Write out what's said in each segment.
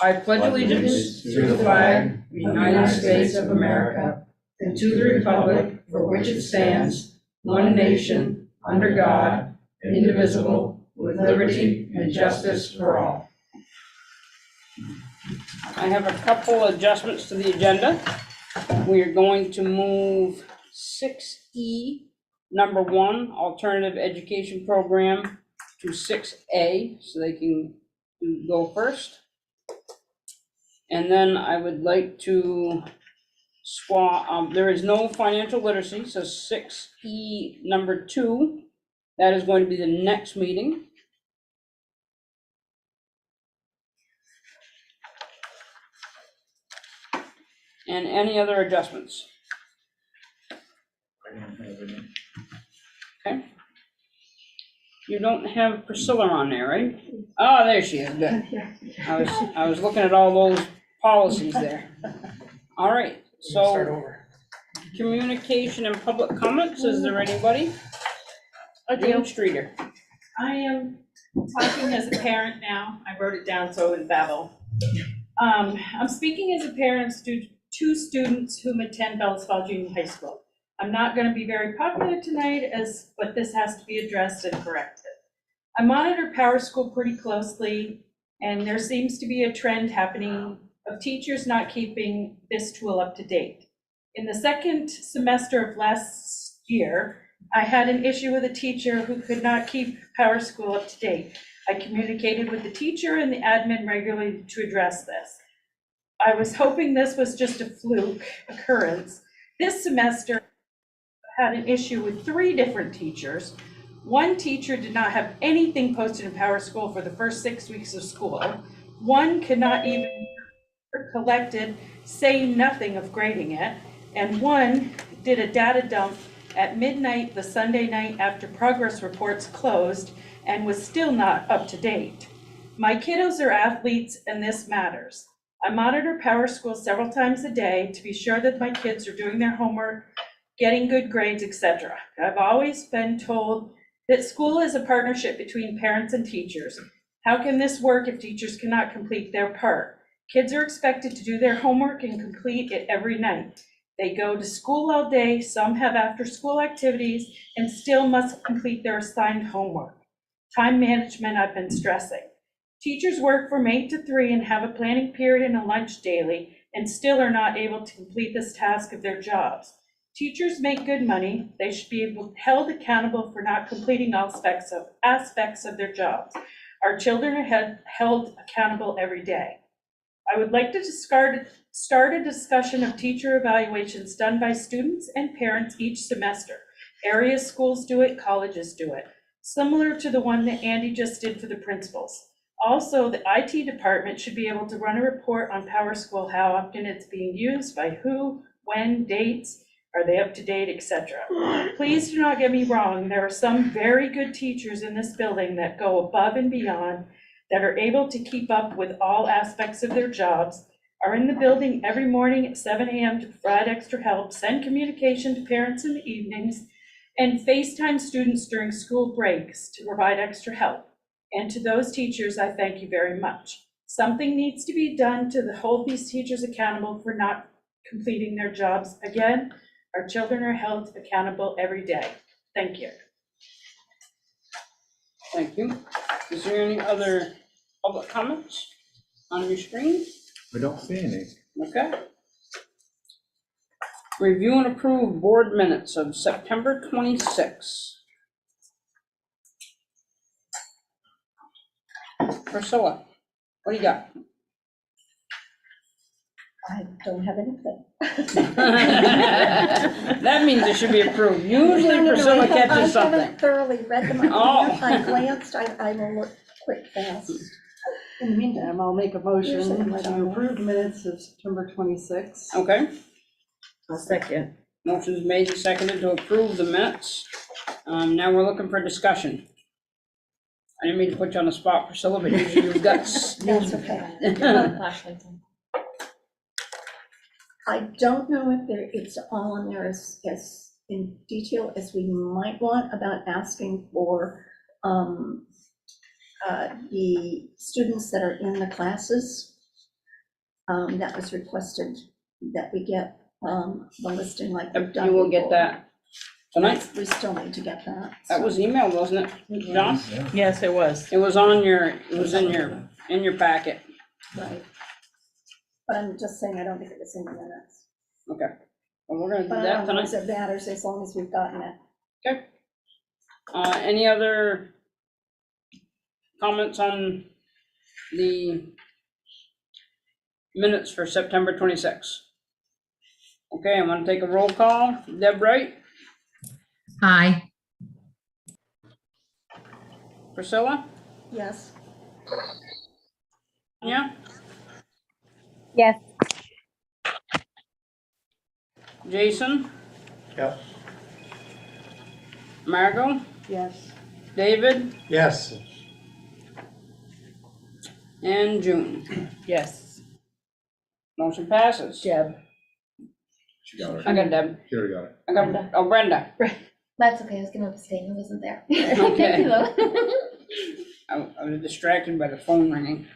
I pledge allegiance to the flag of the United States of America and to the republic for which it stands, one nation, under God, indivisible, with liberty and justice for all. I have a couple adjustments to the agenda. We are going to move 6E, number 1, alternative education program, to 6A, so they can go first. And then I would like to swap, there is no financial literacy, so 6E, number 2, that is going to be the next meeting. And any other adjustments? I don't have any. Okay. You don't have Priscilla on there, right? Oh, there she is, good. I was looking at all those policies there. All right, so communication and public comments, is there anybody? Jim Streeter. I am talking as a parent now. I wrote it down so I wouldn't babble. I'm speaking as a parent to two students whom attend Bellasville Junior High School. I'm not going to be very popular tonight, but this has to be addressed and corrected. I monitor PowerSchool pretty closely, and there seems to be a trend happening of teachers not keeping this tool up to date. In the second semester of last year, I had an issue with a teacher who could not keep PowerSchool up to date. I communicated with the teacher and the admin regularly to address this. I was hoping this was just a fluke occurrence. This semester, had an issue with 3 different teachers. One teacher did not have anything posted in PowerSchool for the first 6 weeks of school. One could not even collected, saying nothing of grading it. And one did a data dump at midnight the Sunday night after progress reports closed and was still not up to date. My kiddos are athletes and this matters. I monitor PowerSchool several times a day to be sure that my kids are doing their homework, getting good grades, etc. I've always been told that school is a partnership between parents and teachers. How can this work if teachers cannot complete their part? Kids are expected to do their homework and complete it every night. They go to school all day, some have after-school activities, and still must complete their assigned homework. Time management I've been stressing. Teachers work from 8 to 3 and have a planning period and a lunch daily, and still are not able to complete this task of their jobs. Teachers make good money. They should be held accountable for not completing all aspects of their jobs. Our children are held accountable every day. I would like to start a discussion of teacher evaluations done by students and parents each semester. Area schools do it, colleges do it, similar to the one that Andy just did for the principals. Also, the IT department should be able to run a report on PowerSchool, how often it's being used, by who, when, dates, are they up to date, etc. Please do not get me wrong. There are some very good teachers in this building that go above and beyond, that are able to keep up with all aspects of their jobs, are in the building every morning at 7 a.m. to provide extra help, send communication to parents in the evenings, and FaceTime students during school breaks to provide extra help. And to those teachers, I thank you very much. Something needs to be done to hold these teachers accountable for not completing their jobs. Again, our children are held accountable every day. Thank you. Thank you. Is there any other public comments on your screen? We don't see any. Okay. Review and approve board minutes of September 26. Priscilla, what do you got? I don't have anything. That means it should be approved. Usually Priscilla catches I something. haven't thoroughly read them. I glanced, I will look quick, fast. In the meantime, I'll make a motion Usually right on to there. approve minutes of September 26th. Okay. I'll second. Motion's made and seconded to approve the minutes. Now we're looking for discussion. I didn't mean to put you on the spot, Priscilla, but usually you've got. That's okay. I don't know if it's all on there as in detail as we might want about asking for the students that are in the classes, that was requested that we get the listing like we've done You will get before. that tonight. We still need to get that. That was emailed, wasn't it, John? Yes, it was. It was on your, it was in your packet. Right. But I'm just saying, I don't think it was in the minutes. Okay. Well, we're gonna do But I that don't know tonight. if it matters as long as we've gotten it. Okay. Any other comments on the minutes for September 26th? Okay, I'm gonna take a roll call. Deb Wright, Aye. Priscilla, Yes, yeah, Yes. Jason, Yep. Margot, Yes. David, Yes. and June. Yes. Motion passes. Deb. She got it. I got Deb. She already got it. I got, oh, Brenda. That's okay, I was gonna abstain, I wasn't there. Okay. Hello. I was distracted by the phone ringing.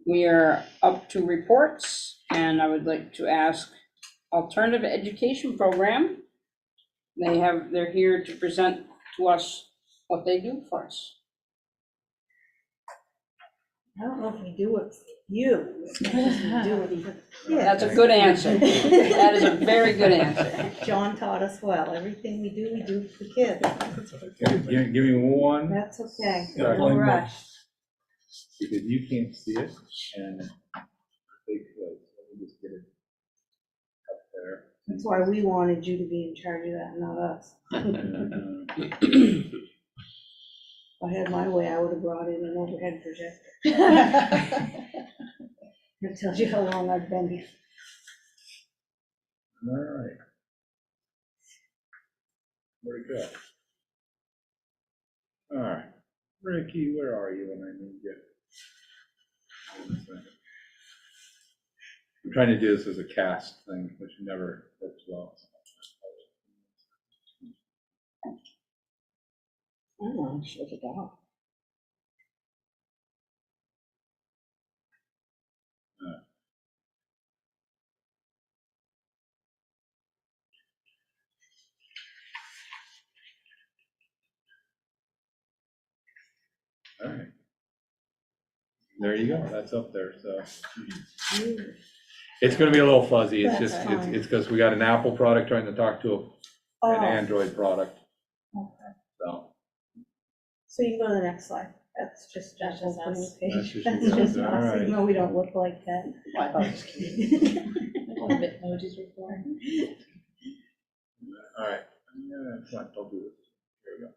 We are up to reports, and I would like to ask Alternative Education Program. They're here to present to us what they do for us. I don't know if we do it for you, as much as we do it for kids. That's a good answer. That is a very good answer. John taught us well, everything we do for kids. Give me one, That's okay, Yeah, no one more. rush. because you can't see it, and they could, let me just get it up there. That's why we wanted you to be in charge of that, not us. If I had my way, I would have brought in an overhead projector. That tells you how long I've been here. All right. Where'd it go? All right, Ricky, where are you when I need you? Hold on a second. I'm trying to do this as a cast thing, which never works well. I don't know, shut it off. All right. There you go, that's up there, so. It's gonna be a little fuzzy, it's That's just, fine. it's because we got an Apple product trying to talk to an Oh, Android product, okay. so. So you can go to the next slide. That's just That's Jeff just opening us. the page. That's just That's you guys, just all us, right. even though we don't look like that. I thought it was cute. What a bit emojis were for. All right, come on, don't do this, here we go.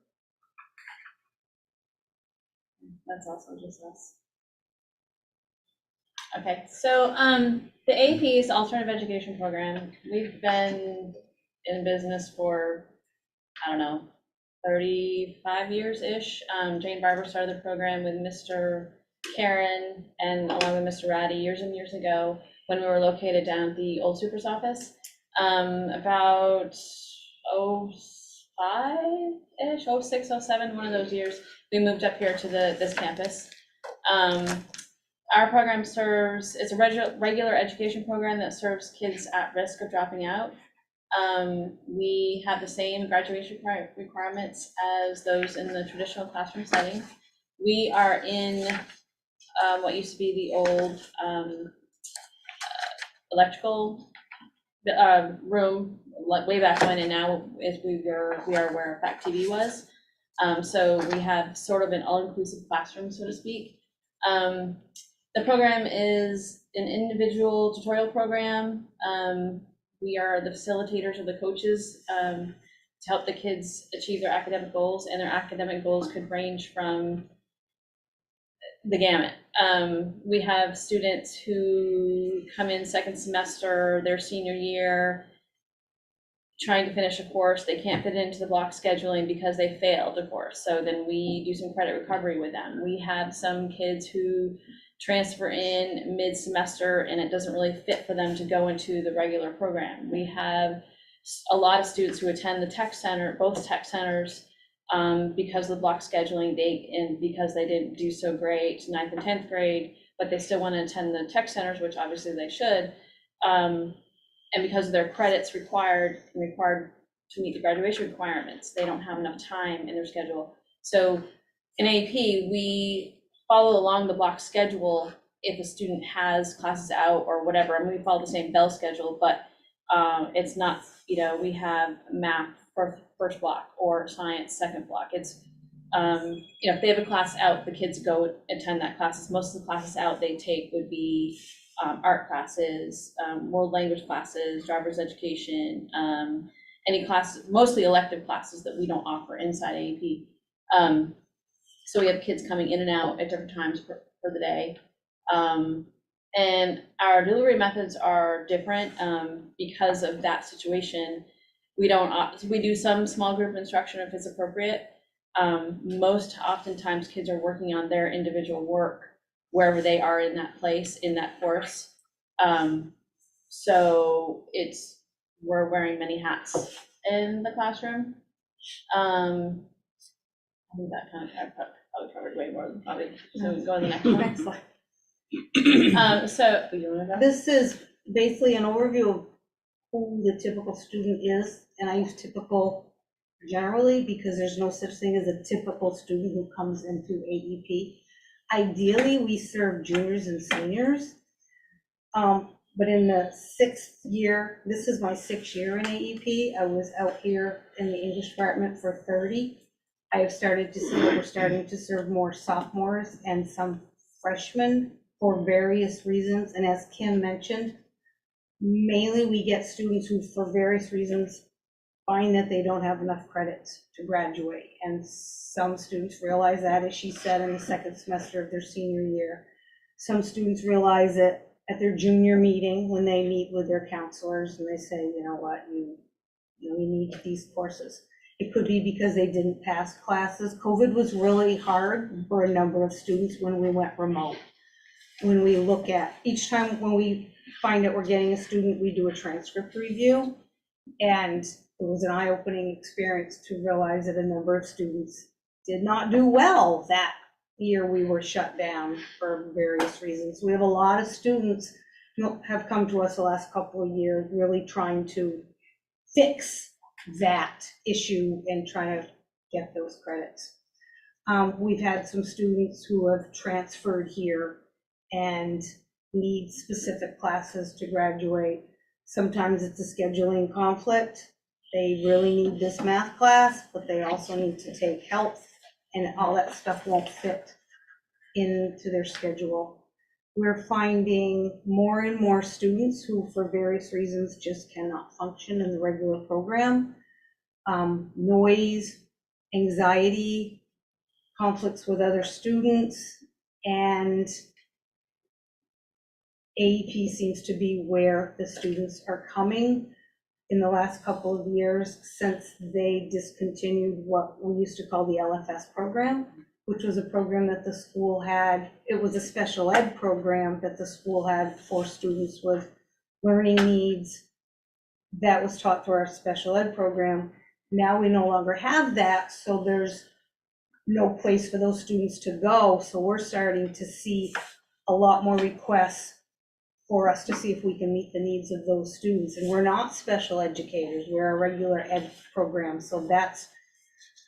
That's also just us. Okay, so the AP's Alternative Education Program, we've been in business for, I don't know, 35 years-ish. Jane Barber started the program with Mr. Karen and along with Mr. Ratty years and years ago when we were located down at the old Supers office. About 05-ish, 06, 07, one of those years, we moved up here to this campus. Our program serves, it's a regular education program that serves kids at risk of dropping out. We have the same graduation requirements as those in the traditional classroom setting. We are in what used to be the old electrical room, like way back when, and now we are where Fact TV was. So we have sort of an all-inclusive classroom, so to speak. The program is an individual tutorial program. We are the facilitators or the coaches to help the kids achieve their academic goals, and their academic goals could range from the gamut. We have students who come in second semester, their senior year, trying to finish a course. They can't fit into the block scheduling because they failed a course. So then we do some credit recovery with them. We have some kids who transfer in mid-semester and it doesn't really fit for them to go into the regular program. We have a lot of students who attend the tech center, both tech centers, because of the block scheduling, and because they didn't do so great 9th and 10th grade, but they still want to attend the tech centers, which obviously they should. And because of their credits required to meet the graduation requirements, they don't have enough time in their schedule. So in AP, we follow along the block schedule if a student has classes out or whatever. I mean, we follow the same bell schedule, but it's not, we have math first block or science second block. It's, if they have a class out, the kids go attend that classes. Most of the classes out they take would be art classes, world language classes, driver's education, any classes, mostly elective classes that we don't offer inside AAP. So we have kids coming in and out at different times for the day. And our delivery methods are different because of that situation. We do some small group instruction if it's appropriate. Most oftentimes kids are working on their individual work wherever they are in that place, in that course. So we're wearing many hats in the classroom. I think that kind of probably covered way more than probably, so go to the next one. Next slide. So, you wanna go? This is basically an overview of who the typical student is, and I use typical generally because there's no such thing as a typical student who comes into AEP. Ideally, we serve juniors and seniors, but in the 6th year, this is my 6th year in AEP, I was out here in the English department for 30. I have started to see that we're starting to serve more sophomores and some freshmen for various reasons, and as Kim mentioned, mainly we get students who, for various reasons, find that they don't have enough credits to graduate. And some students realize that, as she said, in the 2nd semester of their senior year. Some students realize it at their junior meeting when they meet with their counselors and they say, you know what, you need these courses. It could be because they didn't pass classes. COVID was really hard for a number of students when we went remote. When we look at, each time when we find that we're getting a student, we do a transcript review. And it was an eye-opening experience to realize that a number of students did not do well that year we were shut down for various reasons. We have a lot of students who have come to us the last couple of years really trying to fix that issue and trying to get those credits. We've had some students who have transferred here and need specific classes to graduate. Sometimes it's a scheduling conflict. They really need this math class, but they also need to take health, and all that stuff won't fit into their schedule. We're finding more and more students who, for various reasons, just cannot function in the regular program. Noise, anxiety, conflicts with other students, and AEP seems to be where the students are coming. In the last couple of years, since they discontinued what we used to call the LFS program, which was a program that the school had. It was a special ed program that the school had for students with learning needs that was taught through our special ed program. Now we no longer have that, so there's no place for those students to go. So we're starting to see a lot more requests for us to see if we can meet the needs of those students. And we're not special educators, we're a regular ed program. So that's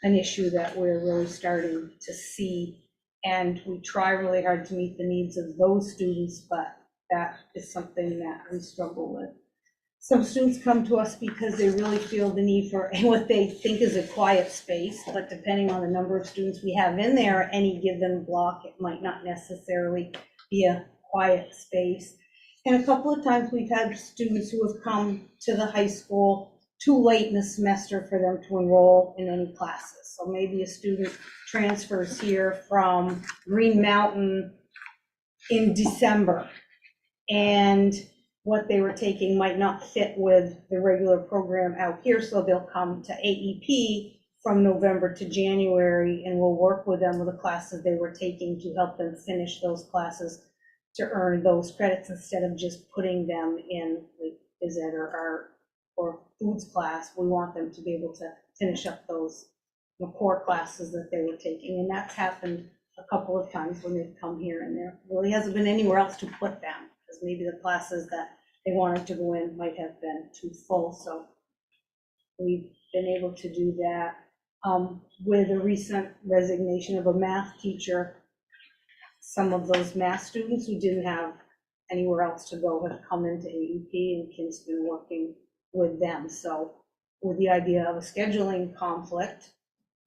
an issue that we're really starting to see. And we try really hard to meet the needs of those students, but that is something that we struggle with. Some students come to us because they really feel the need for what they think is a quiet space, but depending on the number of students we have in there, any given block, it might not necessarily be a quiet space. And a couple of times we've had students who have come to the high school too late in the semester for them to enroll in any classes. So maybe a student transfers here from Green Mountain in December, and what they were taking might not fit with the regular program out here, so they'll come to AEP from November to January, and we'll work with them with the classes they were taking to help them finish those classes to earn those credits instead of just putting them in like phys ed or art or foods class. We want them to be able to finish up those the core classes that they were taking, and that's happened a couple of times when they've come here, and there really hasn't been anywhere else to put them, because maybe the classes that they wanted to go in might have been too full, so we've been able to do that. With a recent resignation of a math teacher, some of those math students who didn't have anywhere else to go have come into AEP, and Kim's been working with them. So with the idea of a scheduling conflict,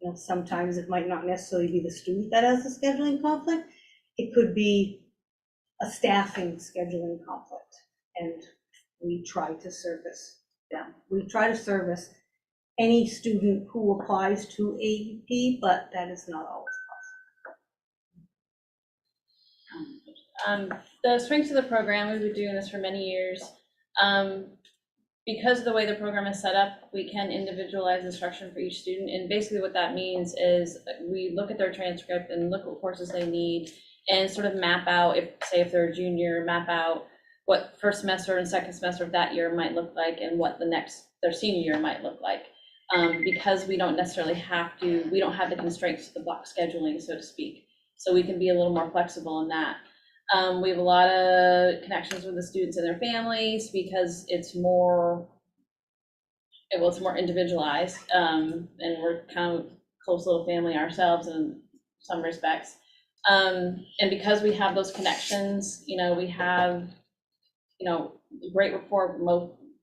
you know, sometimes it might not necessarily be the student that has a scheduling conflict. It could be a staffing scheduling conflict, and we try to service them. We try to service any student who applies to AEP, but that is not always The strengths of the program, we've been doing this for many years. Because of the way the program is set up, we can individualize instruction for each student. And basically what that means is we look at their transcript and look what courses they need and sort of map out, if they're a junior, map out what first semester and second semester of that year might look like and what their senior year might look like. Because we don't necessarily we don't have the constraints of the block scheduling, so to speak. So we can be a little more flexible in that. We have a lot of connections with the students and their families because it's more individualized, and we're kind of close little family ourselves in some respects. And because we have those connections, we have, great rapport,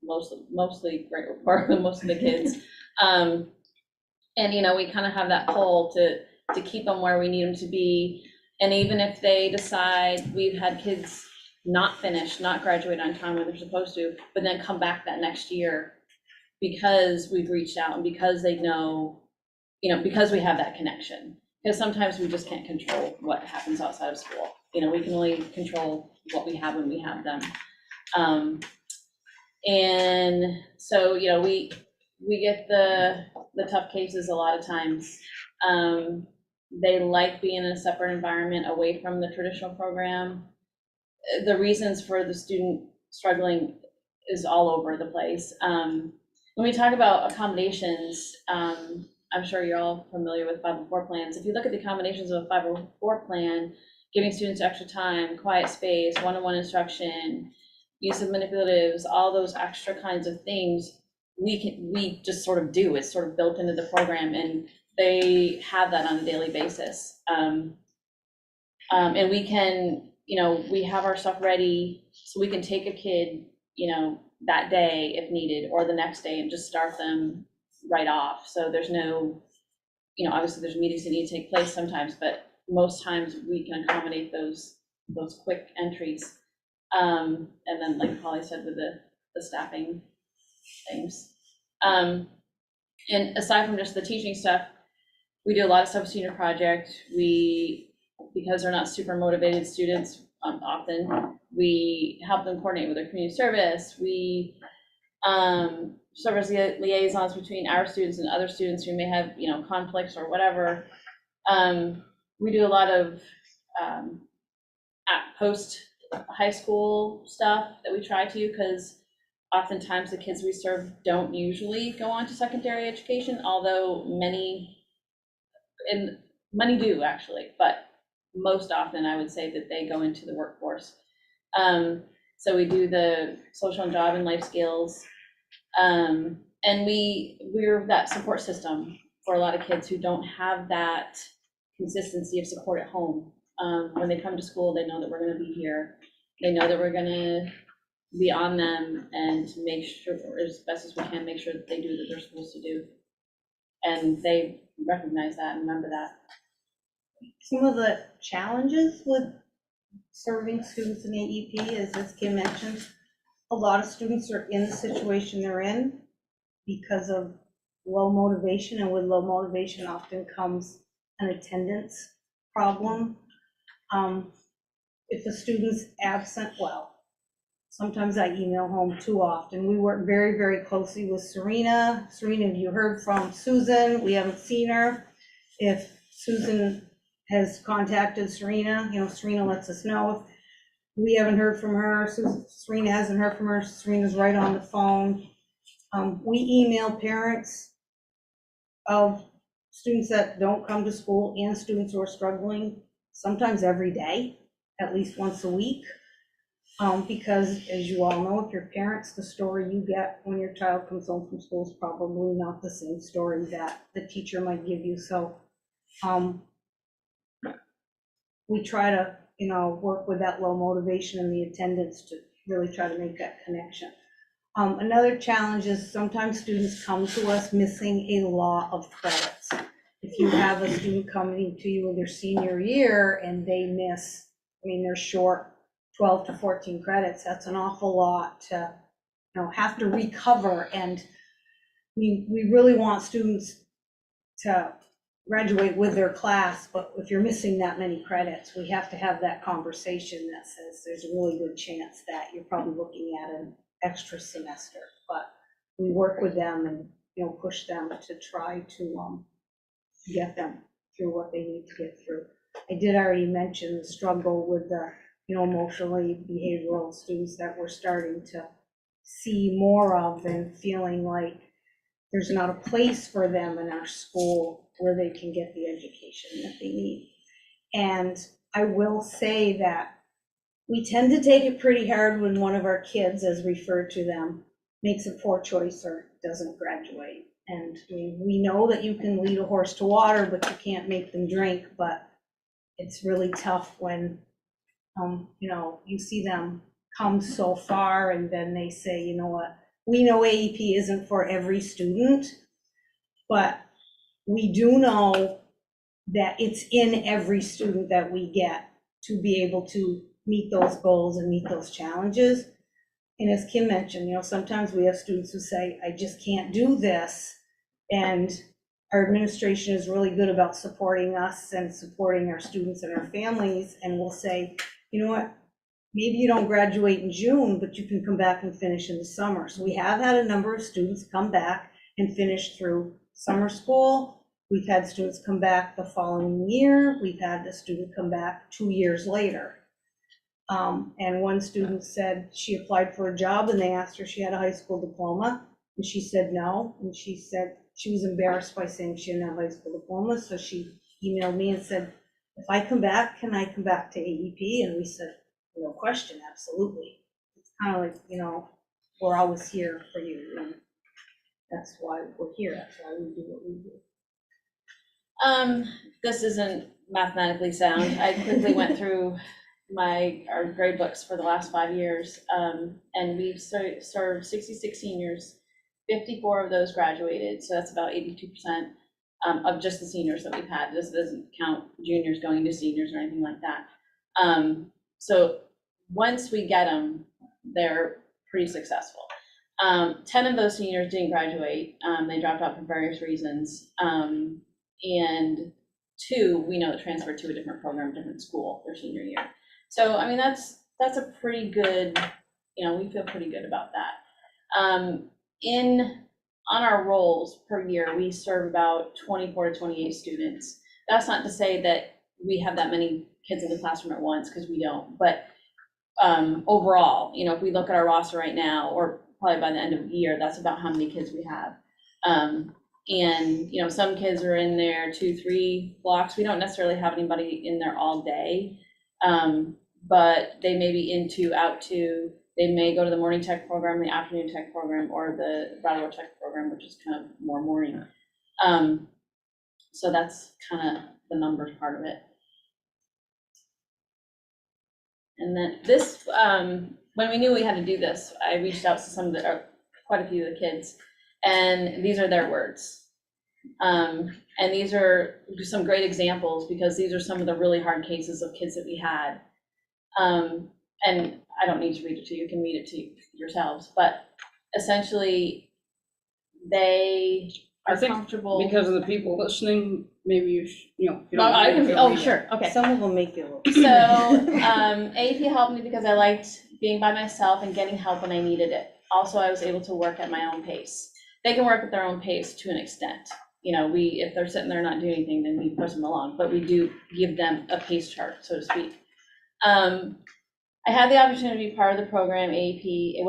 mostly great rapport with most of the kids. And, we kind of have that pull to keep them where we need them to be. And even if they decide, we've had kids not graduate on time when they're supposed to, but then come back that next year because we've reached out and because they know, because we have that connection. Because sometimes we just can't control what happens outside of school. We can only control what we have when we have them. And so, we get the tough cases a lot of times. They like being in a separate environment away from the traditional program. The reasons for the student struggling is all over the place. When we talk about accommodations, I'm sure you're all familiar with 504 plans. If you look at the accommodations of a 504 plan, giving students extra time, quiet space, one-on-one instruction, use of manipulatives, all those extra kinds of things, we just sort of do. It's sort of built into the program, and they have that on a daily basis. And we can, we have our stuff ready, so we can take a kid, that day if needed, or the next day, and just start them right off. So there's no, obviously there's meetings that need to take place sometimes, but most times we can accommodate those quick entries. And then, like Holly said, with the staffing things. And aside from just the teaching stuff, we do a lot of sub-senior project. Because they're not super motivated students, often, we help them coordinate with their community service. We serve as liaisons between our students and other students who may have, conflicts or whatever. We do a lot of post high school stuff that we try to, because oftentimes the kids we serve don't usually go on to secondary education, although many do actually, but most often I would say that they go into the workforce. So we do the social and job and life skills. And we're that support system for a lot of kids who don't have that consistency of support at home. When they come to school, they know that we're going to be here. They know that we're going to be on them and make sure, as best as we can, make sure that they do what they're supposed to do. And they recognize that and remember that. Some of the challenges with serving students in AEP is, as Kim mentioned, a lot of students are in the situation they're in because of low motivation, and with low motivation often comes an attendance problem. If the student's absent, well, sometimes I email home too often. We work very, very closely with Serena. Serena, you heard from Susan. We haven't seen her. If Susan has contacted Serena, Serena lets us know. If we haven't heard from her, Serena hasn't heard from her, Serena's right on the phone. We email parents of students that don't come to school and students who are struggling, sometimes every day, at least once a week. Because as you all know, if you're parents, the story you get when your child comes home from school is probably not the same story that the teacher might give you. So we try to, work with that low motivation and the attendance to really try to make that connection. Another challenge is sometimes students come to us missing a lot of credits. If you have a student coming to you in their senior year and they miss, they're short 12 to 14 credits, that's an awful lot to, have to recover. And we really want students to graduate with their class, but if you're missing that many credits, we have to have that conversation that says there's a really good chance that you're probably looking at an extra semester. But we work with them and, push them to try to get them through what they need to get through. I did already mention the struggle with the, emotionally behavioral students that we're starting to see more of, and feeling like there's not a place for them in our school where they can get the education that they need. And I will say that we tend to take it pretty hard when one of our kids, as referred to them, makes a poor choice or doesn't graduate. And we know that you can lead a horse to water, but you can't make them drink. But it's really tough when, you see them come so far and then they say, you know what, we know AEP isn't for every student, but we do know that it's in every student that we get to be able to meet those goals and meet those challenges. And as Kim mentioned, sometimes we have students who say, I just can't do this. And our administration is really good about supporting us and supporting our students and our families. And we'll say, you know what, maybe you don't graduate in June, but you can come back and finish in the summer. So we have had a number of students come back and finish through summer school. We've had students come back the following year. We've had a student come back 2 years later. And one student said she applied for a job and they asked her if she had a high school diploma. And she said no. And she said she was embarrassed by saying she didn't have a high school diploma. So she emailed me and said, if I come back, can I come back to AEP? And we said, no question, absolutely. It's kind of like, we're always here for you. And that's why we're here. That's why we do what we do. This isn't mathematically sound. I quickly went through our grade books for the last 5 years, and we've served 66 seniors. 54 of those graduated, so that's about 82% of just the seniors that we've had. This doesn't count juniors going into seniors or anything like that. So once we get them, they're pretty successful. 10 of those seniors didn't graduate. They dropped out for various reasons. And 2, we know, that transferred to a different program, different school their senior year. So, that's a pretty good, we feel pretty good about that. On our rolls per year, we serve about 24 to 28 students. That's not to say that we have that many kids in the classroom at once, because we don't. But overall, if we look at our roster right now, or probably by the end of the year, that's about how many kids we have. And some kids are in there 2-3 blocks. We don't necessarily have anybody in there all day, but they may be in 2, out 2. They may go to the morning tech program, the afternoon tech program, or the Brattleboro tech program, which is kind of more morning. So that's kind of the numbers part of it. And then this, when we knew we had to do this, I reached out to quite a few of the kids, and these are their words. And these are some great examples, because these are some of the really hard cases of kids that we had. And I don't need to read it to you, you can read it to yourselves, but essentially they are comfortable. Because of the people listening, maybe you should, if you don't I mind, can, read it. sure, okay. Some of them make you look. So AEP helped me because I liked being by myself and getting help when I needed it. Also, I was able to work at my own pace. They can work at their own pace to an extent. If they're sitting there not doing anything, then we push them along, but we do give them a pace chart, so to speak. I had the opportunity to be part of the program, AEP. If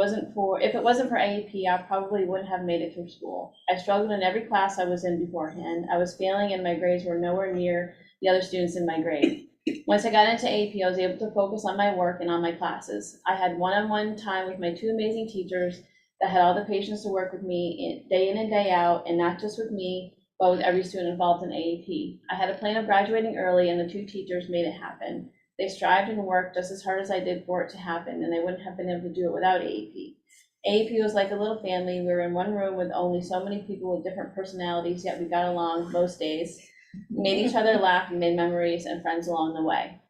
it wasn't for AEP, I probably wouldn't have made it through school. I struggled in every class I was in beforehand. I was failing and my grades were nowhere near the other students in my grade. Once I got into AEP, I was able to focus on my work and on my classes. I had one-on-one time with my two amazing teachers that had all the patience to work with me day in and day out, and not just with me, but with every student involved in AEP. I had a plan of graduating early, and the two teachers made it happen. They strived and worked just as hard as I did for it to happen, and they wouldn't have been able to do it without AEP. AEP was like a little family. We were in one room with only so many people with different personalities, yet we got along most days, made each other laugh, and made memories and friends along the way.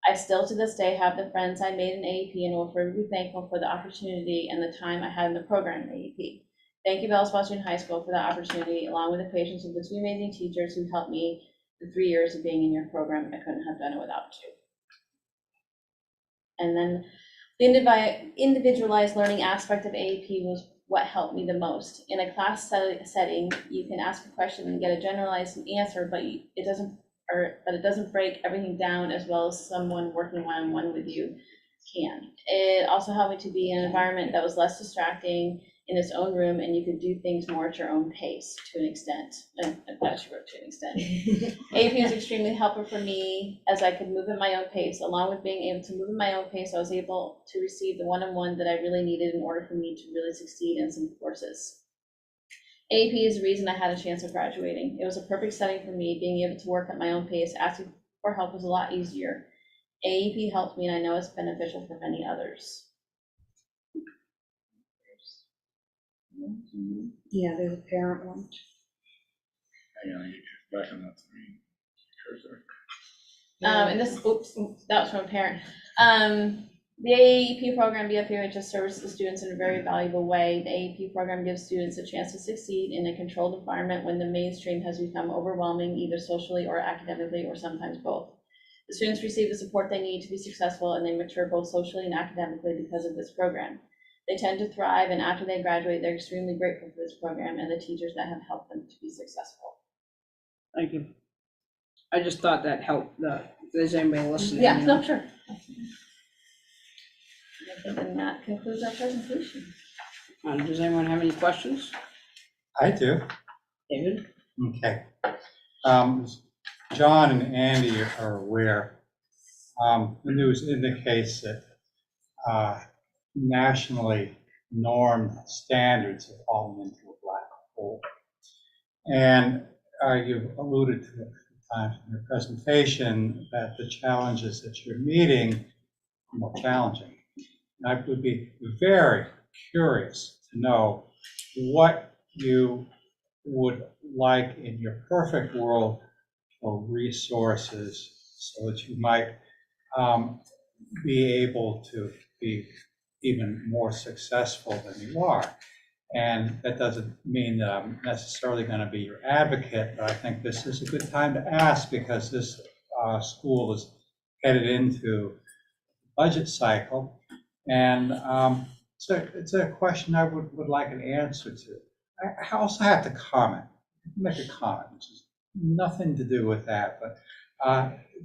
I still to this day have the friends I made in AEP and will forever be thankful for the opportunity and the time I had in the program in AEP. Thank you, Bellas Foster High School, for the opportunity, along with the patience of the two amazing teachers who helped me the 3 years of being in your program. I couldn't have done it without you. And then the individualized learning aspect of AEP was what helped me the most. In a class setting, you can ask a question and get a generalized answer, but it doesn't break everything down as well as someone working one-on-one with you can. It also helped me to be in an environment that was less distracting, in its own room, and you could do things more at your own pace to an extent. And I'm glad you wrote to an extent. AEP was extremely helpful for me as I could move at my own pace. Along with being able to move at my own pace, I was able to receive the one-on-one that I really needed in order for me to really succeed in some courses. AEP is the reason I had a chance of graduating. It was a perfect setting for me. Being able to work at my own pace, asking for help was a lot easier. AEP helped me, and I know it's beneficial for many others. Yeah, there's a parent one. Hang on, you get back on that screen. Cursor. And this, that was from a parent. The AEP program, BFUHS, serves the students in a very valuable way. The AEP program gives students a chance to succeed in a controlled environment when the mainstream has become overwhelming, either socially or academically, or sometimes both. The students receive the support they need to be successful, and they mature both socially and academically because of this program. They tend to thrive, and after they graduate, they're extremely grateful for this program and the teachers that have helped them to be successful. Thank you. I just thought that helped, if there's anybody listening. Yeah, you know. no, sure. I think then that concludes our presentation. Does anyone have any questions? I do. David? Okay. John and Andy are aware. The news indicates that nationally normed standards have fallen into a black hole. And you've alluded to it a few times in your presentation that the challenges that you're meeting are more challenging. And I would be very curious to know what you would like in your perfect world for resources so that you might be able to be even more successful than you are. And that doesn't mean that I'm necessarily going to be your advocate, but I think this is a good time to ask because this school is headed into budget cycle. And so it's a question I would like an answer to. I also have to comment, make a comment, which is nothing to do with that, but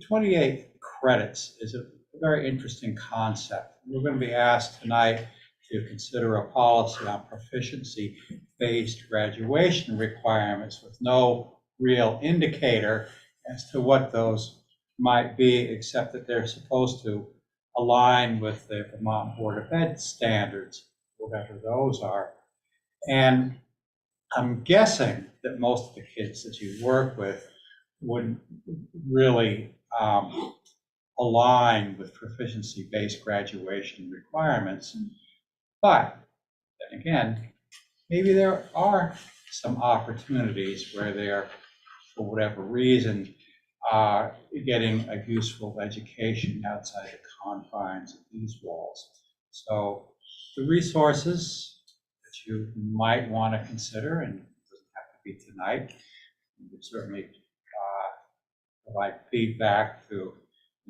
28 credits is a very interesting concept. We're going to be asked tonight to consider a policy on proficiency-based graduation requirements with no real indicator as to what those might be, except that they're supposed to align with the Vermont Board of Ed standards, whatever those are. And I'm guessing that most of the kids that you work with wouldn't really align with proficiency-based graduation requirements. But then again, maybe there are some opportunities where they're, for whatever reason, getting a useful education outside the confines of these walls. So the resources that you might want to consider, and it doesn't have to be tonight, you could certainly provide feedback to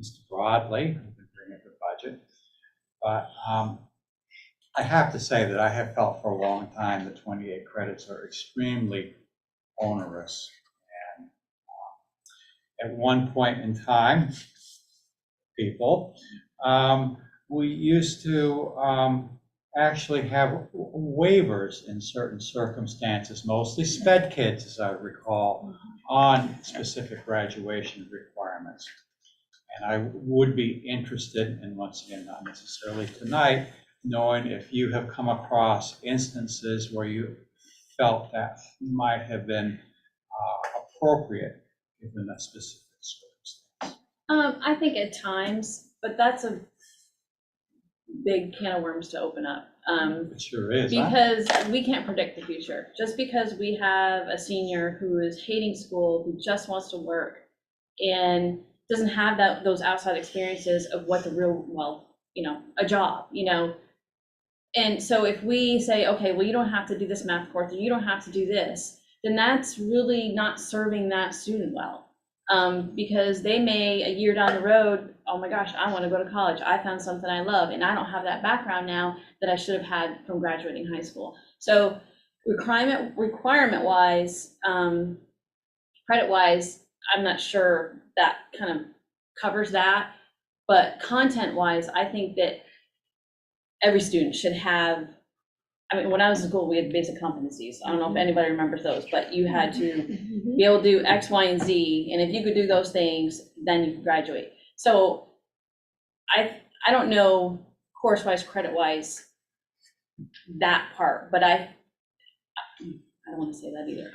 Mr. Broadley, who can bring up the budget. But I have to say that I have felt for a long time that 28 credits are extremely onerous. And at one point in time, people we used to actually have waivers in certain circumstances, mostly sped kids, as I recall, on specific graduation requirements. And I would be interested, and once again, not necessarily tonight, knowing if you have come across instances where you felt that might have been appropriate given that specific circumstance. I think at times, but that's a big can of worms to open up. It sure is. Huh? Because we can't predict the future. Just because we have a senior who is hating school, who just wants to work, and doesn't have those outside experiences of what the real, well, a job, And so if we say, okay, well, you don't have to do this math course, or you don't have to do this, then that's really not serving that student well. Because they may, a year down the road, oh my gosh, I want to go to college. I found something I love, and I don't have that background now that I should have had from graduating high school. So requirement-wise, credit-wise, I'm not sure that kind of covers that. But content-wise, I think that every student should have, when I was in school, we had basic competencies. I don't know if anybody remembers those, but you had to be able to do X, Y, and Z. And if you could do those things, then you could graduate. So I don't know course-wise, credit-wise, that part, but I don't want to say that either.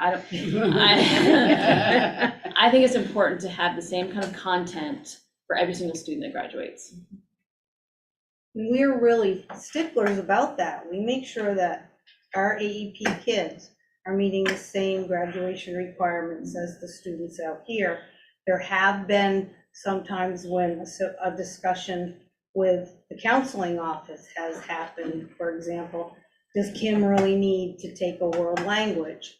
I think it's important to have the same kind of content for every single student that graduates. We're really sticklers about that. We make sure that our AEP kids are meeting the same graduation requirements as the students out here. There have been sometimes when a discussion with the counseling office has happened. For example, does Kim really need to take a world language?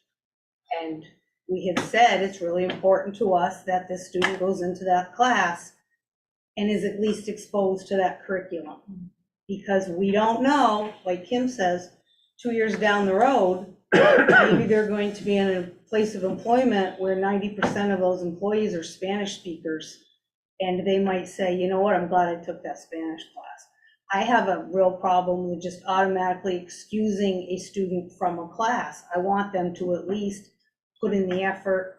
And we have said it's really important to us that the student goes into that class and is at least exposed to that curriculum. Because we don't know, like Kim says, 2 years down the road, maybe they're going to be in a place of employment where 90% of those employees are Spanish speakers. And they might say, you know what, I'm glad I took that Spanish class. I have a real problem with just automatically excusing a student from a class. I want them to at least put in the effort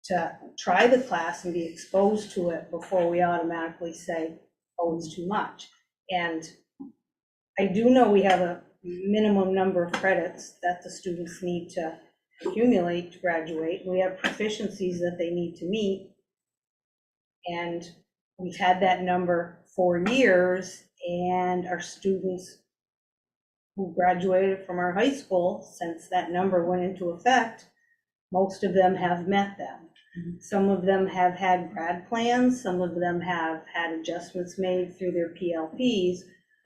to try the class and be exposed to it before we automatically say, oh, it's too much. And I do know we have a minimum number of credits that the students need to accumulate to graduate. We have proficiencies that they need to meet. And we've had that number for years, and our students who graduated from our high school, since that number went into effect, most of them have met them. Some of them have had grad plans, some of them have had adjustments made through their PLPs,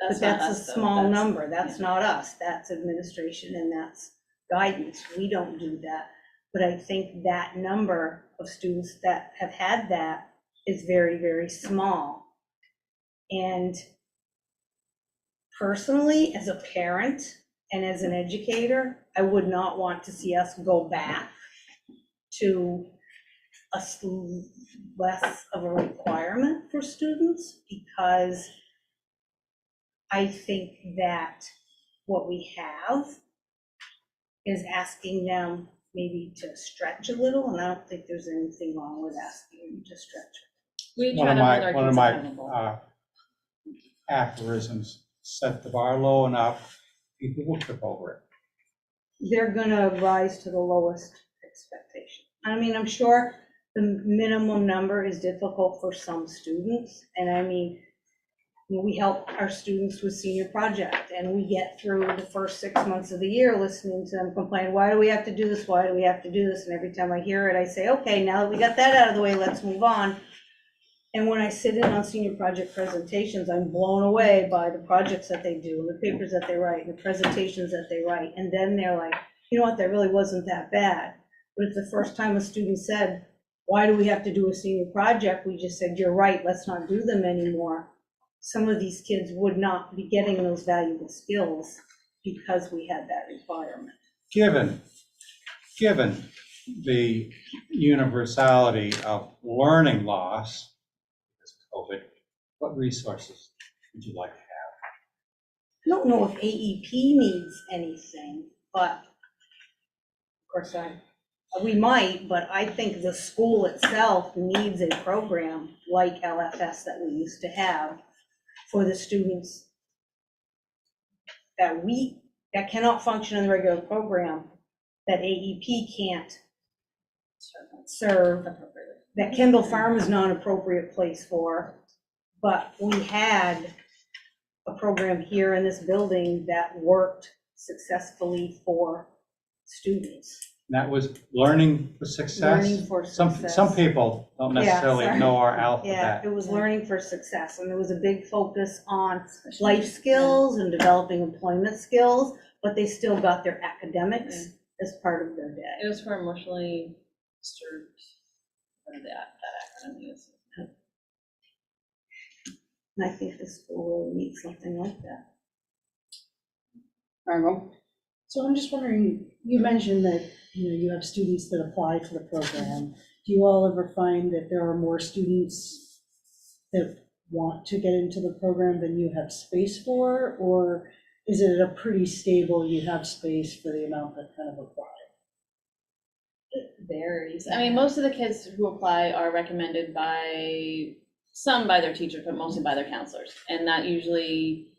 but that's a small number. That's not us, that's administration and that's guidance. We don't do that. But I think that number of students that have had that is very, very small. And personally, as a parent and as an educator, I would not want to see us go back to less of a requirement for students, because I think that what we have is asking them maybe to stretch a little, and I don't think there's anything wrong with asking them to stretch. We try to hold our One of kids my accountable. aphorisms, set the bar low enough, people will trip over it. They're gonna rise to the lowest expectation. I mean, I'm sure the minimum number is difficult for some students, and I mean, we help our students with senior project, and we get through the first 6 months of the year listening to them complain, why do we have to do this, why do we have to do this? And every time I hear it, I say, okay, now that we got that out of the way, let's move on. And when I sit in on senior project presentations, I'm blown away by the projects that they do, and the papers that they write, and the presentations that they write, and then they're like, you know what, that really wasn't that bad. But it's the first time a student said, why do we have to do a senior project? We just said, you're right, let's not do them anymore. Some of these kids would not be getting those valuable skills because we had that requirement. Given the universality of learning loss, because of COVID, what resources would you like to don't know if AEP needs anything, but Of course, we might, but I think the school itself needs a program like LFS that we used to have for the students that cannot function in the regular program, that AEP can't serve, that Kendall Farm is not an appropriate place for, but we had a program here in this building that worked successfully for students. That was learning for success. Learning for Some success. people don't Yeah, necessarily sorry. know our Yeah, alphabet. it was learning for success, and there was a big focus on life skills and developing employment skills, but they still got their academics as part of their day. It was for emotionally disturbed, whatever that acronym is. And I think the school really needs something like that. Margot? So I'm just wondering, you mentioned that, you have students that apply for the program. Do you all ever find that there are more students that want to get into the program than you have space for? Or is it a pretty stable, you have space for the amount that kind of apply? It varies. I mean, most of the kids who apply are recommended by, some by their teachers, but mostly by their counselors. And that usually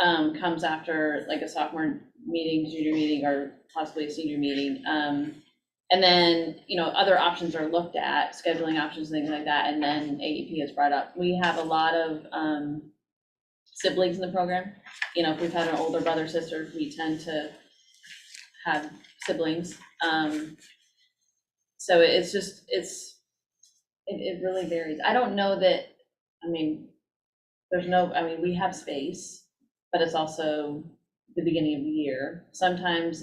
comes after like a sophomore meeting, junior meeting, or possibly a senior meeting. And then, other options are looked at, scheduling options, things like that, and then AEP is brought up. We have a lot of siblings in the program. If we've had an older brother, sister, we tend to have siblings. So it's just, it really varies. I don't know that, we have space, but it's also the beginning of the year. Sometimes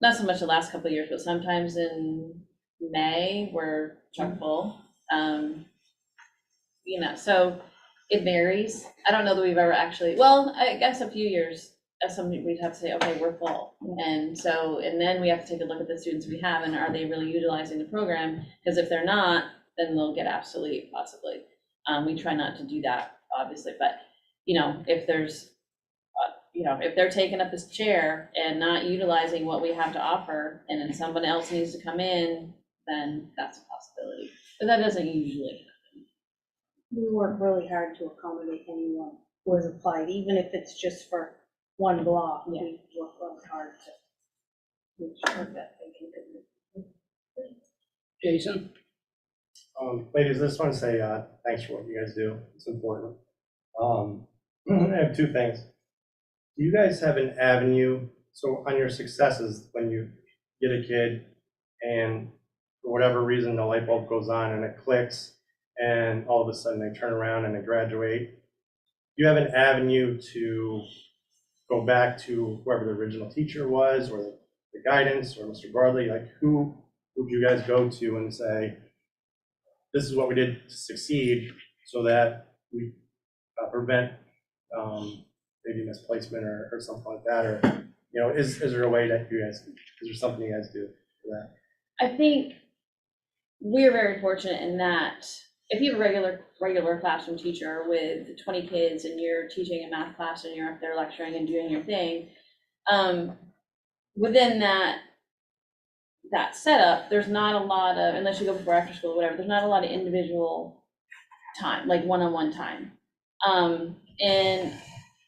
not so much the last couple of years, but sometimes in May, we're chock full. So it varies. I don't know that we've ever actually, I guess a few years, as something we'd have to say, okay, we're full. And then we have to take a look at the students we have, and are they really utilizing the program? Because if they're not, then they'll get obsolete, possibly. We try not to do that, obviously, but, if there's, if they're taking up this chair and not utilizing what we have to offer, and then someone else needs to come in, then that's a possibility. But that doesn't usually happen. We work really hard to accommodate anyone who has applied, even if it's just for one block. Yeah. We work really hard to make sure that they can get it. Jason? Ladies, I just want to say thanks for what you guys do. It's important. I have two things. Do you guys have an avenue, so on your successes, when you get a kid and for whatever reason the light bulb goes on and it clicks and all of a sudden they turn around and they graduate, do you have an avenue to go back to whoever the original teacher was, or the guidance, or Mr. Bardley? Like, who would you guys go to and say, this is what we did to succeed so that we prevent maybe misplacement or something like that? Or, is there a way that is there something you guys do for that? I think we're very fortunate in that if you have a regular classroom teacher with 20 kids and you're teaching a math class and you're up there lecturing and doing your thing, within that setup, there's not a lot of, unless you go before after school or whatever, there's not a lot of individual time, like one-on-one time. And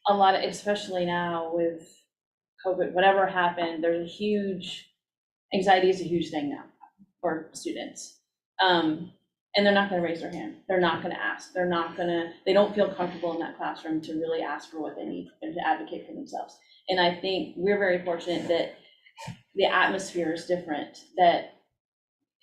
a lot of, especially now with COVID, whatever happened, there's a huge, anxiety is a huge thing now for students. And they're not gonna raise their hand. They're not gonna ask. They don't feel comfortable in that classroom to really ask for what they need and to advocate for themselves. And I think we're very fortunate that the atmosphere is different, that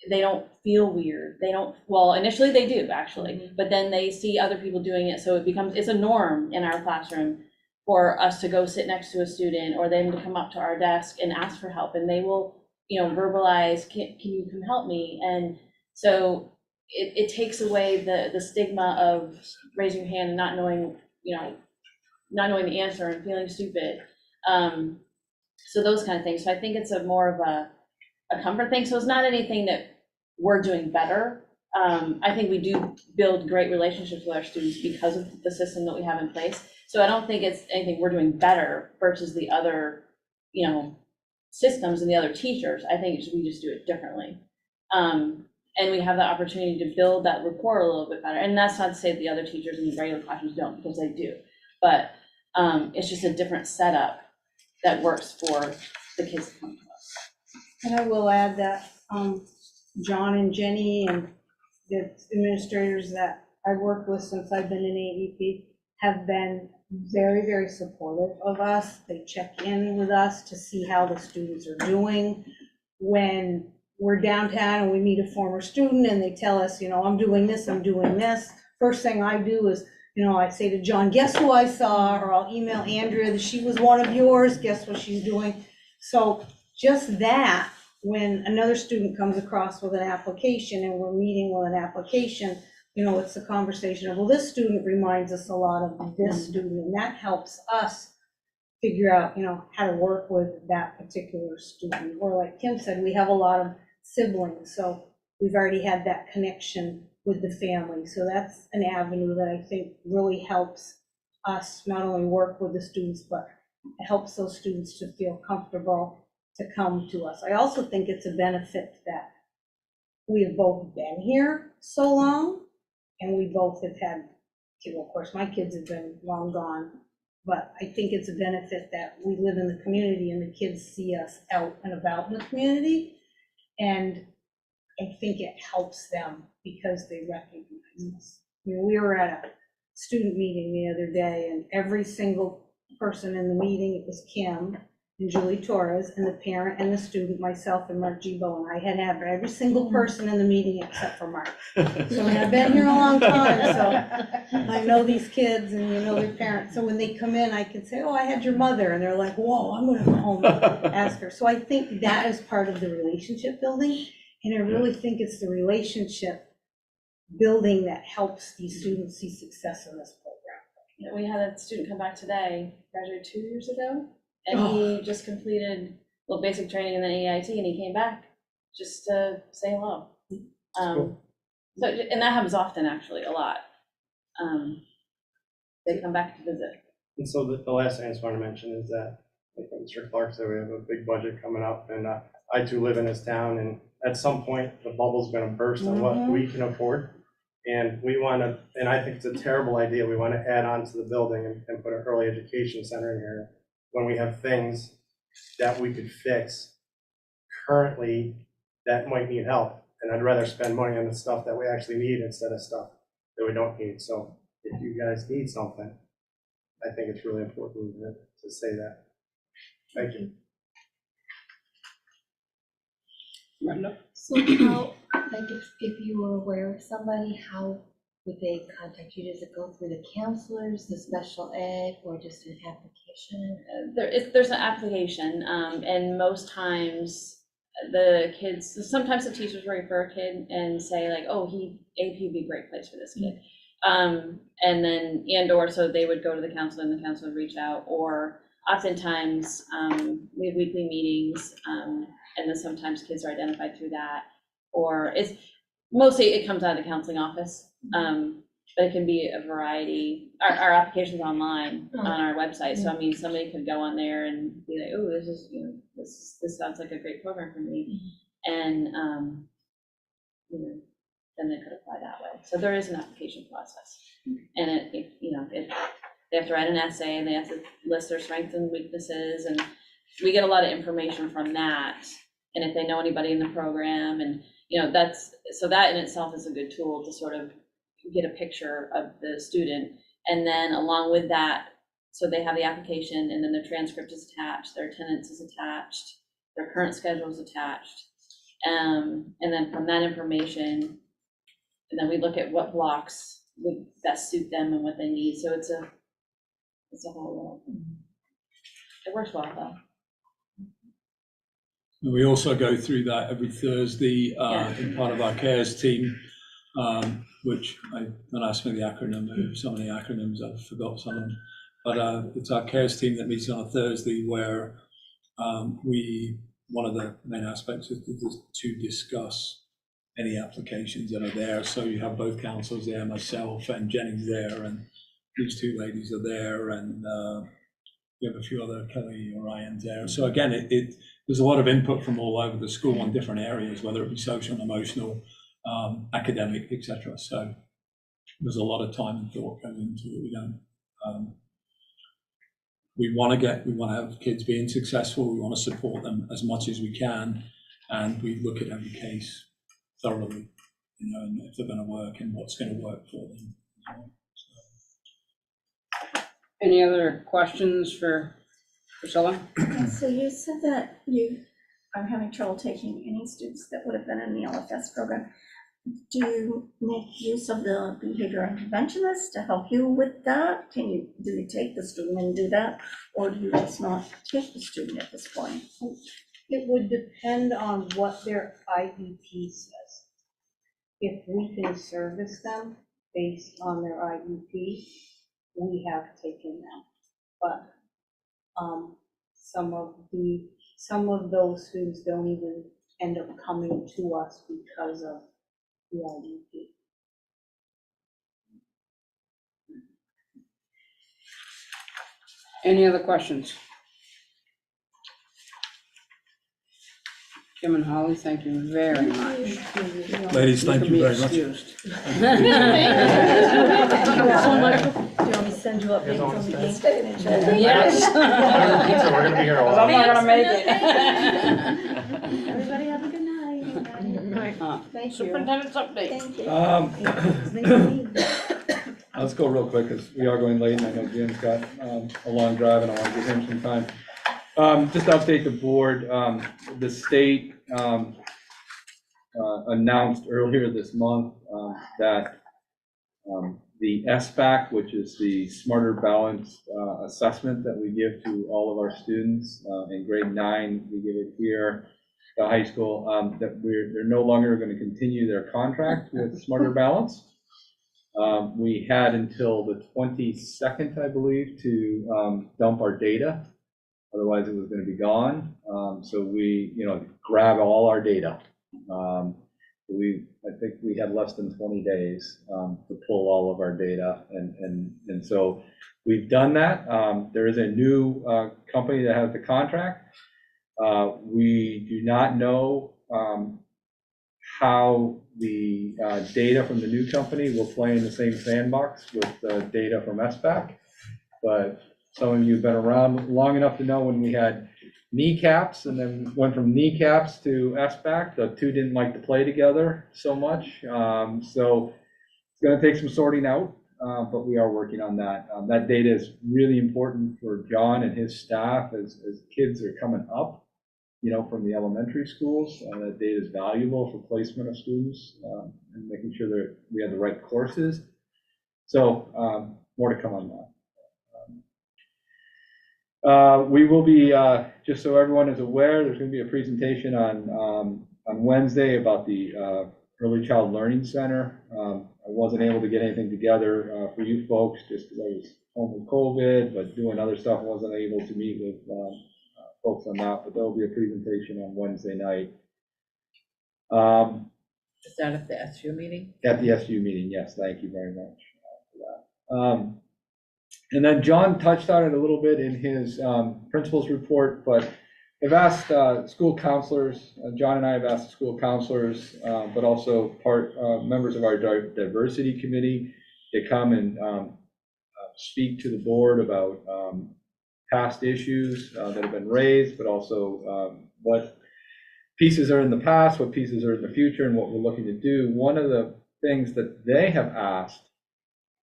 they don't feel weird. Initially they do actually, but then they see other people doing it. So it's a norm in our classroom for us to go sit next to a student or them to come up to our desk and ask for help. And they will, verbalize, can you come help me? And so it takes away the stigma of raising your hand and not knowing the answer and feeling stupid. So those kind of things. So I think it's more of a comfort thing. So it's not anything that we're doing better. I think we do build great relationships with our students because of the system that we have in place. So I don't think it's anything we're doing better versus the other, systems and the other teachers. I think we just do it differently. And we have the opportunity to build that rapport a little bit better. And that's not to say that the other teachers in the regular classrooms don't, because they do. But it's just a different setup that works for the kids that come to us. And I will add that John and Jenny and the administrators that I've worked with since I've been in AEP have been very, very supportive of us. They check in with us to see how the students are doing. When we're downtown and we meet a former student and they tell us, I'm doing this, I'm doing this, first thing I do is, I say to John, guess who I saw? Or I'll email Andrea that she was one of yours, guess what she's doing? So just that, when another student comes across with an application and we're meeting with an application, it's a conversation of, well, this student reminds us a lot of this student, and that helps us figure out, how to work with that particular student. Or like Kim said, we have a lot of siblings, so we've already had that connection with the family. So that's an avenue that I think really helps us not only work with the students, but it helps those students to feel comfortable to come to us. I also think it's a benefit that we have both been here so long, and we both have had, of course, my kids have been long gone, but I think it's a benefit that we live in the community and the kids see us out and about in the community. And I think it helps them because they recognize us. We were at a student meeting the other day, and every single person in the meeting, it was Kim and Julie Torres, and the parent and the student, myself and Mark Gibo, and I had every single person in the meeting except for Mark. So I've been here a long time, so I know these kids and their parents. So when they come in, I can say, oh, I had your mother, and they're like, whoa, I'm gonna go home and ask her. So I think that is part of the relationship building, and I really think it's the relationship building that helps these students see success in this program. We had a student come back today, graduated 2 years ago, and he just completed basic training in the EIT, and he came back just to say hello. Cool. So, and that happens often, actually, a lot. They come back to visit. And so the last thing I just want to mention is that, like Mr. Clark said, we have a big budget coming up, and I too live in this town, and at some point, the bubble's going to burst on what we can afford. And we want to, and I think it's a terrible idea, we want to add on to the building and put an early education center in here when we have things that we could fix currently that might need help. And I'd rather spend money on the stuff that we actually need instead of stuff that we don't need. So if you guys need something, I think it's really important to say that. Thank you. Brenda? So how, like, if you were aware of somebody, how would they contact you? Does it go through the counselors, the special ed, or just an application? There's an application, and most times the kids, sometimes the teachers will refer a kid and say like, oh, AP would be a great place for this kid. And then, or so they would go to the counselor and the counselor would reach out, or oftentimes we have weekly meetings, and then sometimes kids are identified through that, or mostly it comes out of the counseling office, but it can be a variety. Our application's online on our website, so I mean, somebody could go on there and be like, oh, this is, this sounds like a great program for me, and then they could apply that way. So there is an application process, and they have to write an essay, and they have to list their strengths and weaknesses, and we get a lot of information from that. And if they know anybody in the program, and that in itself is a good tool to sort of get a picture of the student. And then along with that, so they have the application, and then the transcript is attached, their attendance is attached, their current schedule is attached, and then from that information, and then we look at what blocks would best suit them and what they need. So it's a whole, it works well though. And we also go through that every Thursday in part of our CARES team, which don't ask me the acronym. I have so many acronyms, I've forgot some of them. But it's our CARES team that meets on a Thursday where one of the main aspects is to discuss any applications that are there. So you have both councils there, myself and Jennings there, and these two ladies are there, and we have a few other Kelly Orions there. So again, there's a lot of input from all over the school on different areas, whether it be social, emotional, academic, etc. So there's a lot of time and thought going into it. We want to have kids being successful. We want to support them as much as we can, and we look at every case thoroughly, and if they're going to work and what's going to work for them. Any other questions for Priscilla? So you said that you are having trouble taking any students that would have been in the LFS program. Do you make use of the behavior interventionist to help you with that? Do you take the student and do that? Or do you just not take the student at this point? It would depend on what their IEP says. If we can service them based on their IEP, we have taken them. But some of those students don't even end up coming to us because of the IEP. Any other questions? Kim and Holly, thank you very much. Ladies, thank you very much. Do you want me to send you up maybe from the game? Yes. So we're gonna be here a Because I'm while. not gonna make it. Everybody have a good night. Thank you. Superintendent's update. Thank you. Let's go real quick, because we are going late, and I know Jim's got a long drive, and I want to give him some time. Just to update the board, the state announced earlier this month that the SBAC, which is the Smarter Balanced assessment that we give to all of our students in grade 9, we give it here to high school, that they're no longer going to continue their contract with Smarter Balance. We had until the 22nd, I believe, to dump our data. Otherwise, it was going to be gone. So we, grab all our data. I think we had less than 20 days to pull all of our data, and so we've done that. There is a new company that has the contract. We do not know how the data from the new company will play in the same sandbox with the data from SBAC, but some of you have been around long enough to know when we had kneecaps and then went from kneecaps to SBAC, the two didn't like to play together so much. So it's going to take some sorting out, but we are working on that. That data is really important for John and his staff as kids are coming up, from the elementary schools. That data is valuable for placement of students and making sure that we have the right courses. So more to come on that. We will be, just so everyone is aware, there's going to be a presentation on Wednesday about the Early Child Learning Center. I wasn't able to get anything together for you folks just because I was home with COVID, but doing other stuff, wasn't able to meet with folks on that. But there will be a presentation on Wednesday night. Is that at the SU meeting? At the SU meeting, yes. Thank you very much for that. And then John touched on it a little bit in his principal's report, but I've asked school counselors, John and I have asked school counselors, but also members of our diversity committee to come and speak to the board about past issues that have been raised, but also what pieces are in the past, what pieces are in the future, and what we're looking to do. One of the things that they have asked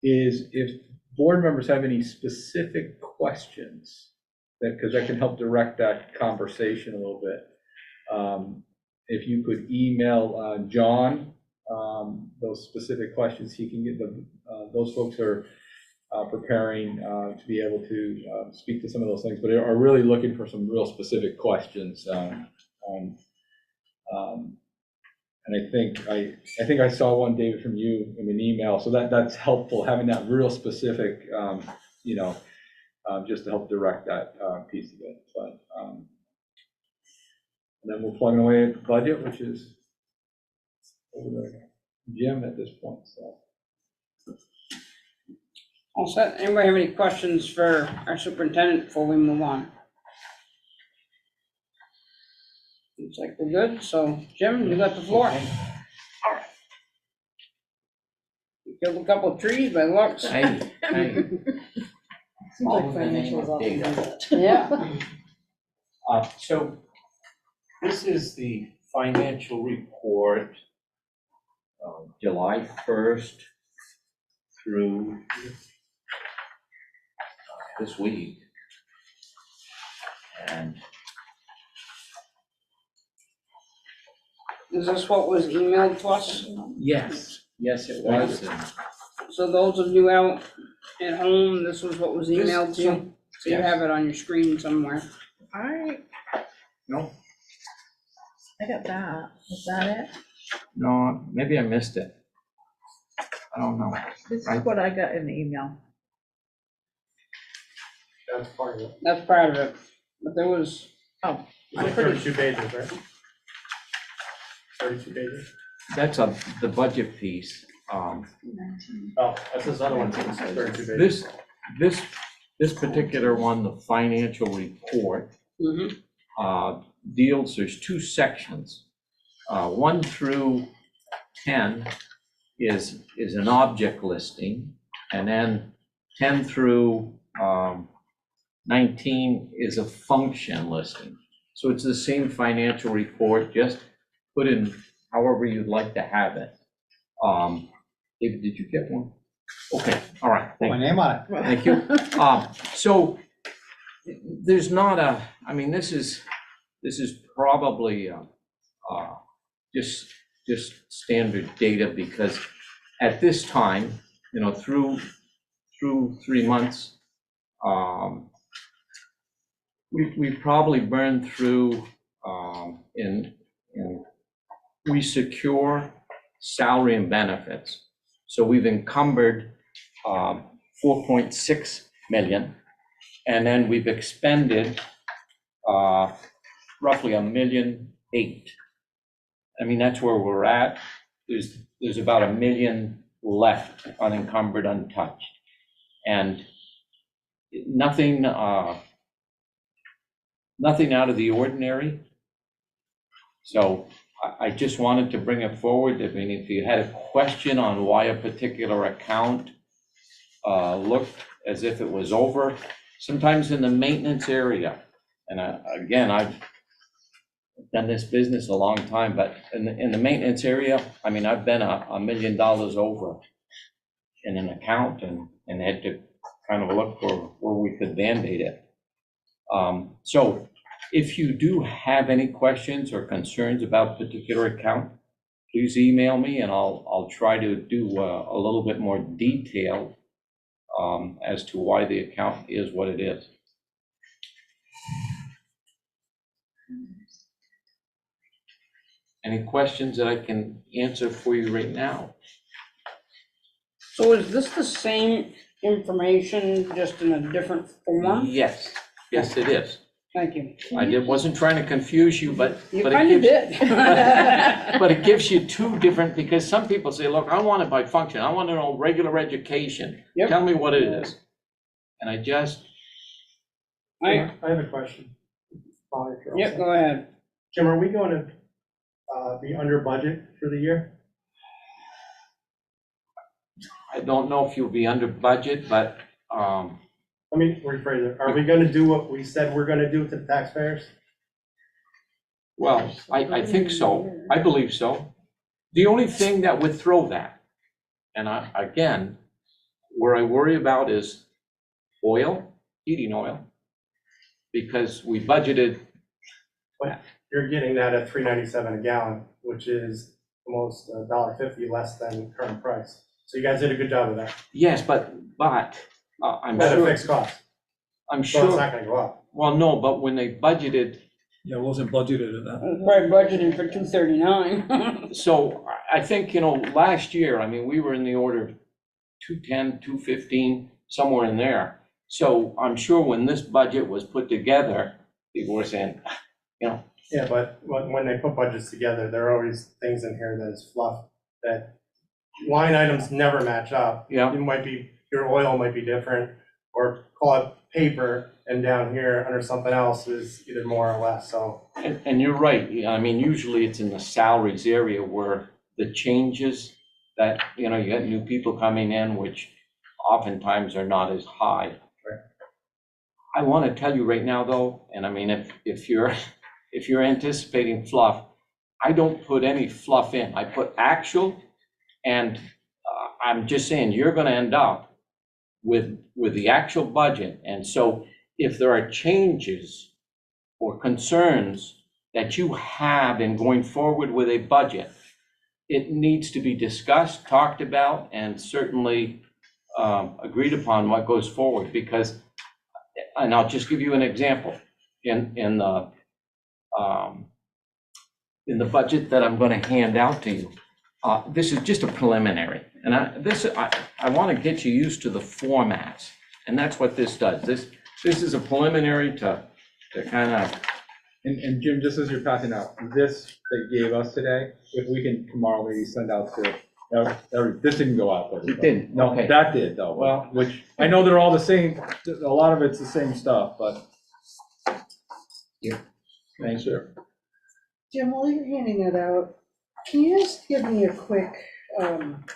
is if board members have any specific questions, because that can help direct that conversation a little bit. If you could email John those specific questions, he can get them. Those folks are preparing to be able to speak to some of those things, but are really looking for some real specific questions. And I think I saw one, David, from you in an email, so that's helpful, having that real specific, just to help direct that piece of it. But and then we're plugging away at the budget, which is over there, Jim at this point. So All set. Anybody have any questions for our superintendent before we move on? Looks like we're good, so Jim, you got the floor. You killed a couple of trees by looks. Seems All like in the name financials of often do data. that. Yeah. So this is the financial report, July 1st through this week. And Is this what was emailed to us? yes, it was. And So those of you out at home, this was what was emailed to you? So you yes. have it on your screen somewhere. No, I got that. Is that it? no, maybe I missed it. I don't know. This is what I got in the email. That's part of it. That's part of it. But there was, It's like 32 pages, right? 32 pages? That's the budget piece. Oh, that's this other one, it's 32 pages. This particular one, the financial report, deals, there's two sections. 1 through 10 is an object listing, and then 10 through 19 is a function listing. So it's the same financial report, just put in however you'd like to have it. David, did you get one? Okay, all right. Put my name on it. Thank you. So there's not a, I mean, this is probably just standard data, because at this time, you know, through 3 months, we probably burned through we secure salary and benefits. So we've encumbered 4.6 million, and then we've expended roughly $1.8 million. I mean, that's where we're at. There's about $1 million left, unencumbered, untouched, and nothing out of the ordinary. So I just wanted to bring it forward. I mean, if you had a question on why a particular account looked as if it was over, sometimes in the maintenance area, and again, I've done this business a long time, but in the maintenance area, I mean, I've been $1 million over in an account, and had to kind of look for where we could Band-Aid it. So if you do have any questions or concerns about a particular account, please email me, and I'll try to do a little bit more detail as to why the account is what it is. Any questions that I can answer for you right now? so is this the same information, just in a different form? Yes, it is. Thank you. Wasn't trying to confuse you, but You it kind of gives- did. But it gives you two different, because some people say, look, I want it by function. I want to know regular education. Yep. Tell me what it is. And I have a question. Bonnie, if you're all Yep, set. go ahead. Jim, are we going to be under budget for the year? don't know if you'll be under budget, but, Let me rephrase it. Are we gonna do what we said we're gonna do to the taxpayers? well, I think so. I believe so. The only thing that would throw that, and again, where I worry about is oil, heating oil, because we budgeted. You're getting that at $3.97 a gallon, which is almost $1.50 less than current price. So you guys did a good job of that. Yes, but I'm At a sure, fixed cost, I'm so it's sure, not gonna go up. well, no, but when they budgeted, Yeah, it wasn't budgeted at that. Probably budgeting for 239. so I think, last year, I mean, we were in the order of 210, 215, somewhere in there. So I'm sure when this budget was put together, people were saying, Yeah, but when they put budgets together, there are always things in here that is fluff, that line items never match up. Yeah. You might be your oil might be different, or call it paper, and down here under something else is either more or less, so. And you're right, I mean, usually it's in the salaries area where the changes that, you got new people coming in, which oftentimes are not as high. I want to tell you right now, though, and I mean, if you're anticipating fluff, I don't put any fluff in. I put actual, and I'm just saying, you're going to end up with the actual budget. And so if there are changes or concerns that you have in going forward with a budget, it needs to be discussed, talked about, and certainly agreed upon what goes forward. Because, and I'll just give you an example, in the budget that I'm going to hand out to you, this is just a preliminary, and I want to get you used to the formats, and that's what this does. This is a preliminary to kind of. And Jim, just as you're passing out, this they gave us today, if we can tomorrow maybe send out to, this didn't go out. to everybody. It didn't, No, okay. that did though. Well, which, I know they're all the same, a lot of it's the same stuff, but. Thanks, sir. Jim, while you're handing that out, can you just give me a quick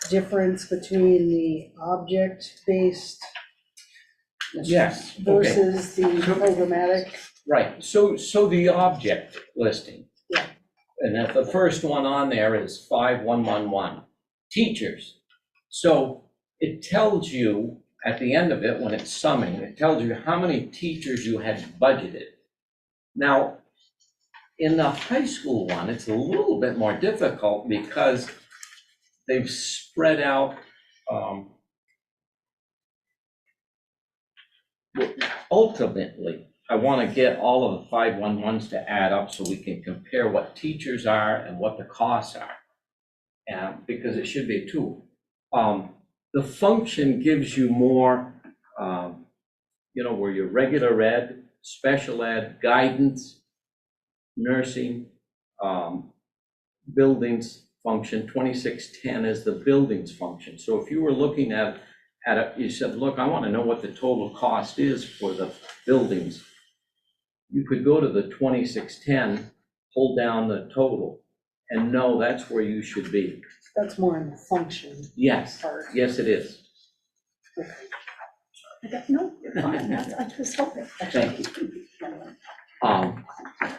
difference between the object-based Yes, okay. versus the programmatic? Right, so the object listing. Yeah. And then the first one on there is 5111, teachers. So it tells you at the end of it, when it's summing, it tells you how many teachers you had budgeted. Now, in the high school one, it's a little bit more difficult because they've spread out, ultimately, I want to get all of the 511s to add up so we can compare what teachers are and what the costs are. Because it should be two. The function gives you more, where your regular ed, special ed, guidance, nursing, buildings function. 2610 is the buildings function. So if you were looking at it, you said, look, I want to know what the total cost is for the buildings. You could go to the 2610, pull down the total, and know that's where you should be. That's more in the function Yes, part. yes, it is. No, you're fine, I was hoping. Thank you.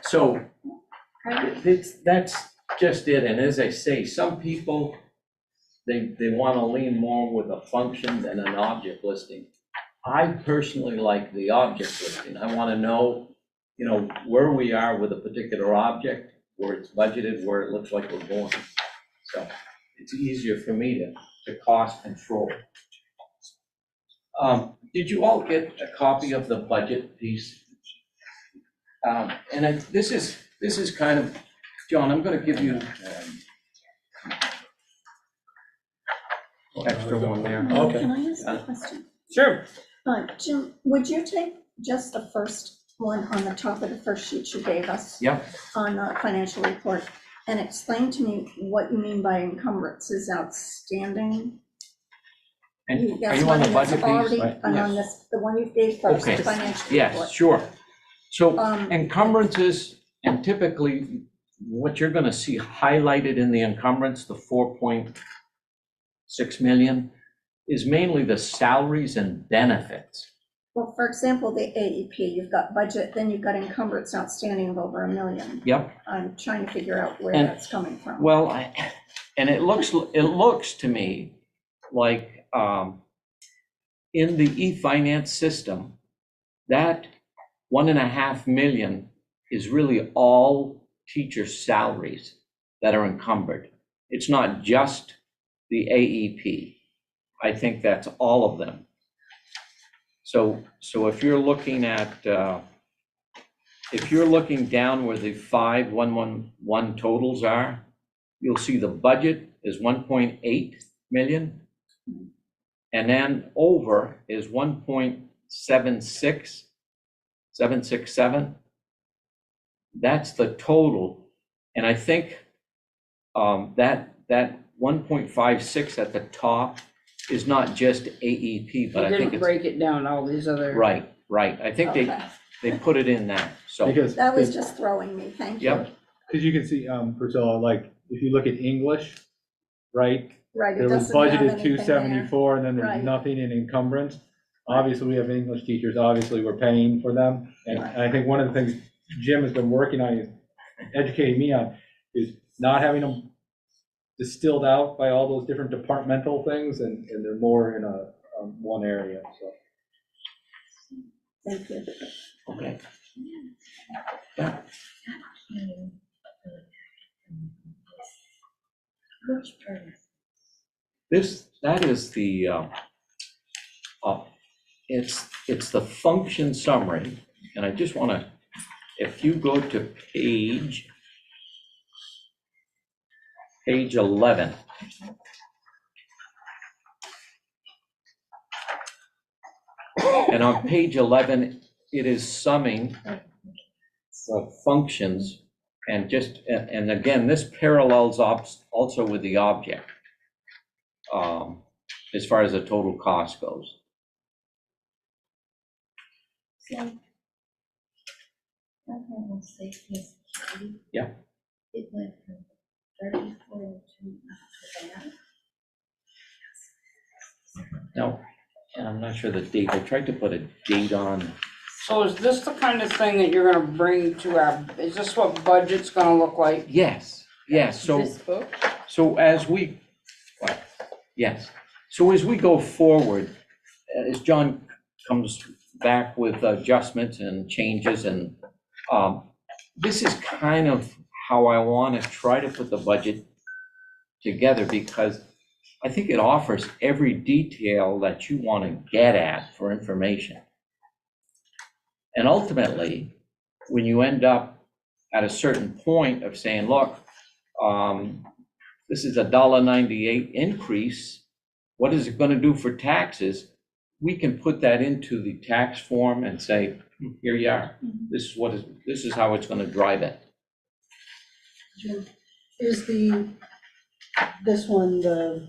So that's just it. And as I say, some people, they want to lean more with a function than an object listing. I personally like the object listing. I want to know, where we are with a particular object, where it's budgeted, where it looks like we're going. So it's easier for me to cost control. Did you all get a copy of the budget piece? And this is kind of, John, I'm going to give you extra one there. Okay. Can I ask a question? Sure. Jim, would you take just the first one on the top of the first sheet you gave us? Yep. On the financial report, and explain to me what you mean by encumbrances outstanding? And are That's you on the one that's budget already- piece? Right. I'm on this, the one you gave first, the Okay. financial report. Yes, sure. So Um, encumbrances, and typically what you're going to see highlighted in the encumbrance, the 4.6 million, is mainly the salaries and benefits. Well, for example, the AEP, you've got budget, then you've got encumbrance outstanding of over $1 million. Yep. I'm trying to figure out where And- that's coming from. Well, and it looks to me like in the e-finance system, that 1.5 million is really all teacher salaries that are encumbered. It's not just the AEP. I think that's all of them. So if you're looking at, if you're looking down where the 5111 totals are, you'll see the budget is 1.8 million. And then over is 1.76767. That's the total. And I think that 1.56 at the top is not just AEP, but They I think didn't it's, break it down, all these other. right. I think Okay. they put it in that, so, Because, That was just throwing me, thank you. yep, because you can see, Priscilla, like, if you look at English, right? Right, it There was doesn't have budgeted anything there. 274, and then there's Right. nothing in encumbrance. Obviously, we have English teachers, obviously, we're paying for them. And I think one of the things Jim has been working on, is educating me on, is not having them distilled out by all those different departmental things, and they're more in one area, so. Thank you. okay. That is the, it's the function summary, and I just want to, if you go to page 11. And on page 11, it is summing the functions, and just, and again, this parallels also with the object, as far as the total cost goes. So, okay, we'll say this, security. Yeah. It went from 34 to that. Now, and I'm not sure the date, I tried to put a date on. So is this the kind of thing that you're gonna bring to our, is this what budget's gonna look like? Yes, so. This book? So as we, well, yes, so as we go forward, as John comes back with adjustments and changes, and this is kind of how I want to try to put the budget together, because I think it offers every detail that you want to get at for information. And ultimately, when you end up at a certain point of saying, look, this is a $1.98 increase, what is it going to do for taxes? We can put that into the tax form and say, here you are. This is how it's going to drive it. Is this one, the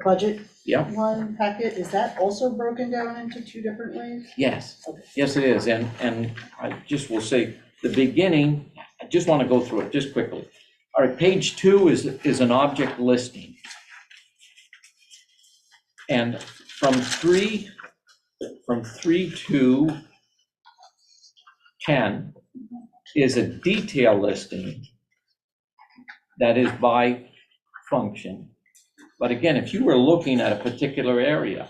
budget Yeah. one packet, is that also broken down into two different ways? Yes, Okay. yes, it is. And I just will say, the beginning, I just want to go through it just quickly. All right, page 2 is an object listing. And from 3 to 10 is a detail listing that is by function. But again, if you were looking at a particular area,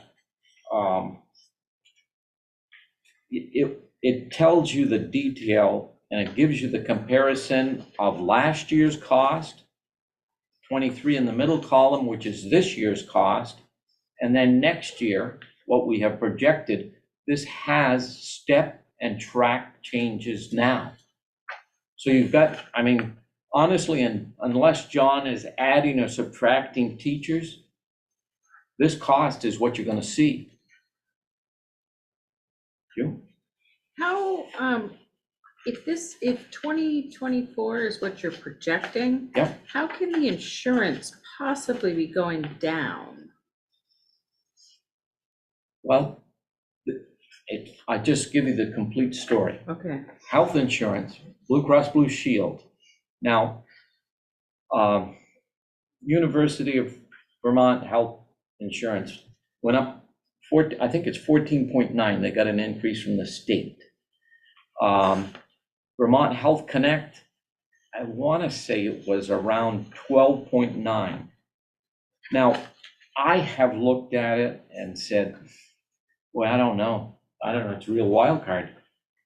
it tells you the detail, and it gives you the comparison of last year's cost, 23 in the middle column, which is this year's cost, and then next year, what we have projected. This has step and track changes now. So you've got, I mean, honestly, and unless John is adding or subtracting teachers, this cost is what you're going to see. You? How, if 2024 is what you're projecting? Yep. How can the insurance possibly be going down? Well, I just give you the complete story. Okay. Health insurance, Blue Cross Blue Shield. Now, University of Vermont Health Insurance went up, I think it's 14.9. They got an increase from the state. Vermont Health Connect, I want to say it was around 12.9. Now, I have looked at it and said, well, I don't know. It's a real wild card.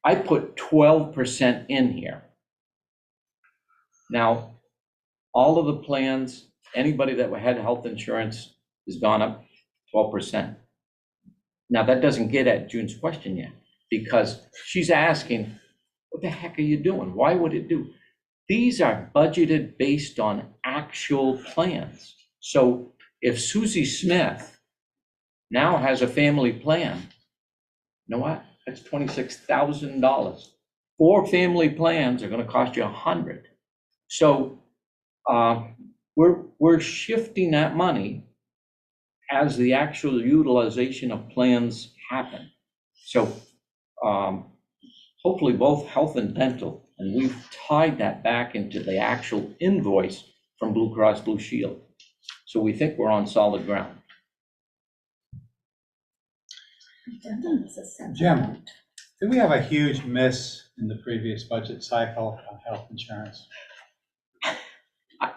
I put 12% in here. Now, all of the plans, anybody that had health insurance has gone up 12%. Now, that doesn't get at June's question yet, because she's asking, what the heck are you doing? Why would it do? These are budgeted based on actual plans. So if Susie Smith now has a family plan, you know what? That's $26,000. 4 family plans are going to cost you $100,000. So we're shifting that money as the actual utilization of plans happen. So hopefully both health and dental, and we've tied that back into the actual invoice from Blue Cross Blue Shield. So we think we're on solid ground. Jim, did we have a huge miss in the previous budget cycle on health insurance?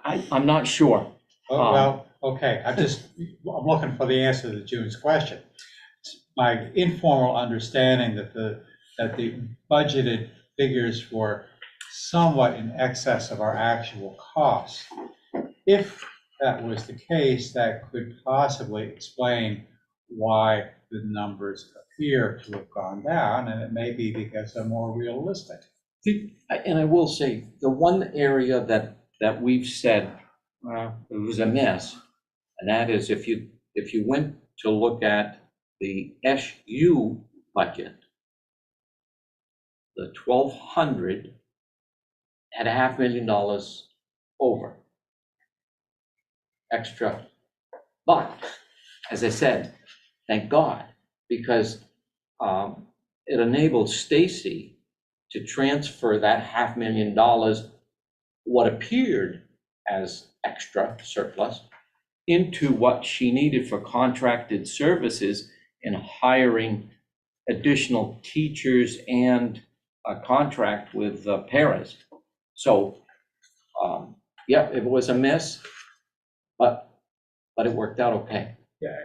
I'm not sure. Well, okay, I'm looking for the answer to June's question. My informal understanding that the budgeted figures were somewhat in excess of our actual costs. If that was the case, that could possibly explain why the numbers appear to have gone down, and it may be because they're more realistic. And I will say, the one area that we've said it was a miss, and that is if you went to look at the SU budget, the 1,200 had $500,000 over extra. But as I said, thank God, because it enabled Stacy to transfer that $500,000, what appeared as extra surplus, into what she needed for contracted services in hiring additional teachers and a contract with paras. So, yeah, it was a miss, but it worked out okay. Yeah,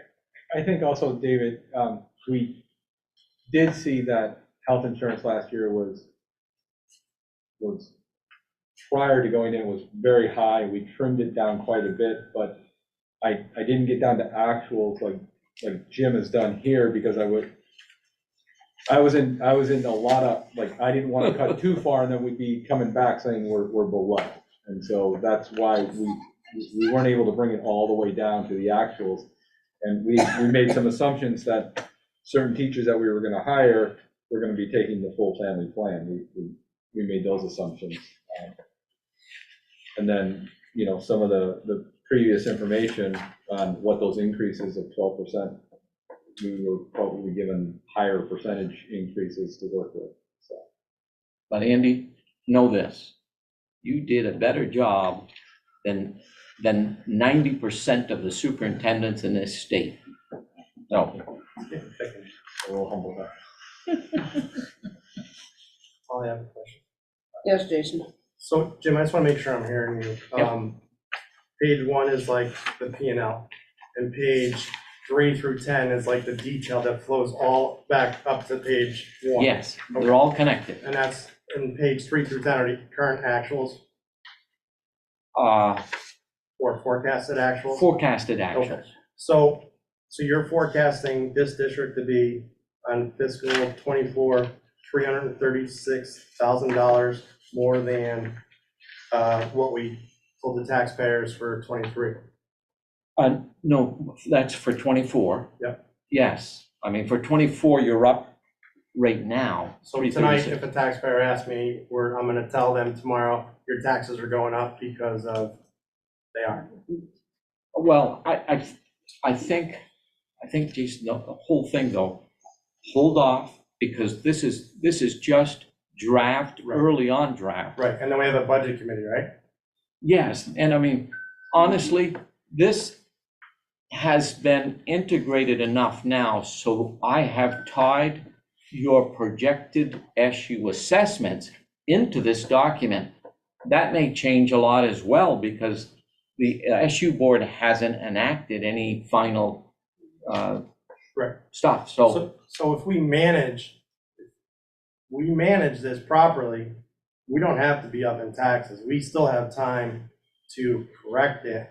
I think also, David, we did see that health insurance last year was prior to going in was very high. We trimmed it down quite a bit, but I didn't get down to actuals like Jim has done here, because I was in a lot of, like, I didn't want to cut too far and then we'd be coming back saying we're below. And so that's why we weren't able to bring it all the way down to the actuals. And we made some assumptions that certain teachers that we were going to hire were going to be taking the full family plan. We made those assumptions. And then, you know, some of the previous information on what those increases of 12%, we were probably given higher percentage increases to work with. So. But Andy, know this, you did a better job than 90% of the superintendents in this state. So. A little humble there. I have a question. Yes, Jason. So Jim, I just want to make sure I'm hearing you. Yeah. Page 1 is like the P&L, and page 3 through 10 is like the detail that flows all back up to page 1. Yes, they're all connected. And that's, in page 3 through 10 are the current actuals or forecasted actuals? Forecasted actuals. Okay. So you're forecasting this district to be on fiscal '24, $336,000 more than what we told the taxpayers for '23. No, that's for 24. Yep. Yes, I mean, for 24, you're up right now. So tonight, 336. if a taxpayer asks me, I'm gonna tell them tomorrow, your taxes are going up because of, they are. Well, I think, Jason, the whole thing though, hold off, because this is just draft, Right. early on draft. Right, and then we have a budget committee, right? Yes, and I mean, honestly, this has been integrated enough now, so I have tied your projected SU assessments into this document. That may change a lot as well, because the SU board hasn't enacted any final Right. stuff, so. So if we manage this properly, we don't have to be up in taxes. We still have time to correct it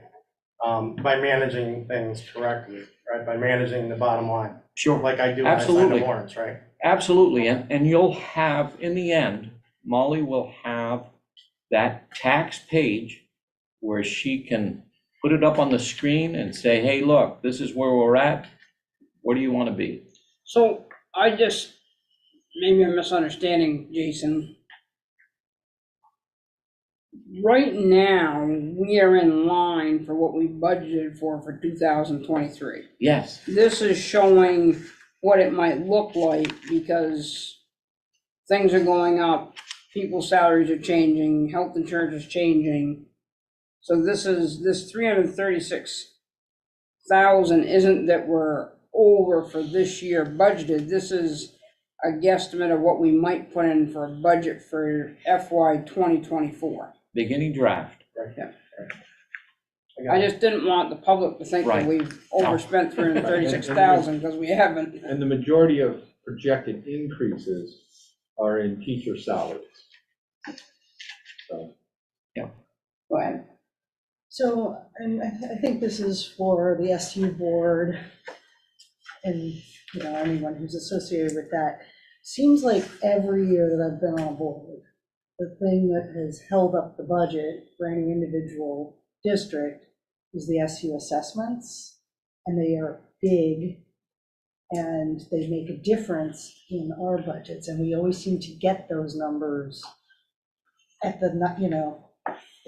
by managing things correctly, right? By managing the bottom line, Sure, like I do when I sign the absolutely. warrants, right? Absolutely, and you'll have, in the end, Molly will have that tax page where she can put it up on the screen and say, hey, look, this is where we're at. Where do you want to be? So I just, maybe I'm misunderstanding, Jason. right now, we are in line for what we budgeted for 2023. Yes, This is showing what it might look like because things are going up, people's salaries are changing, health insurance is changing. So this 336,000 isn't that we're over for this year budgeted. This is a guesstimate of what we might put in for a budget for FY 2024. beginning draft. I just didn't want the public to think that Right. we've overspent 336,000 because we haven't. And the majority of projected increases are in teacher salaries. So, Go ahead. So, and I think this is for the SU board and, anyone who's associated with that. Seems like every year that I've been on board, the thing that has held up the budget for any individual district is the SU assessments, and they are big, and they make a difference in our budgets, and we always seem to get those numbers at the, At the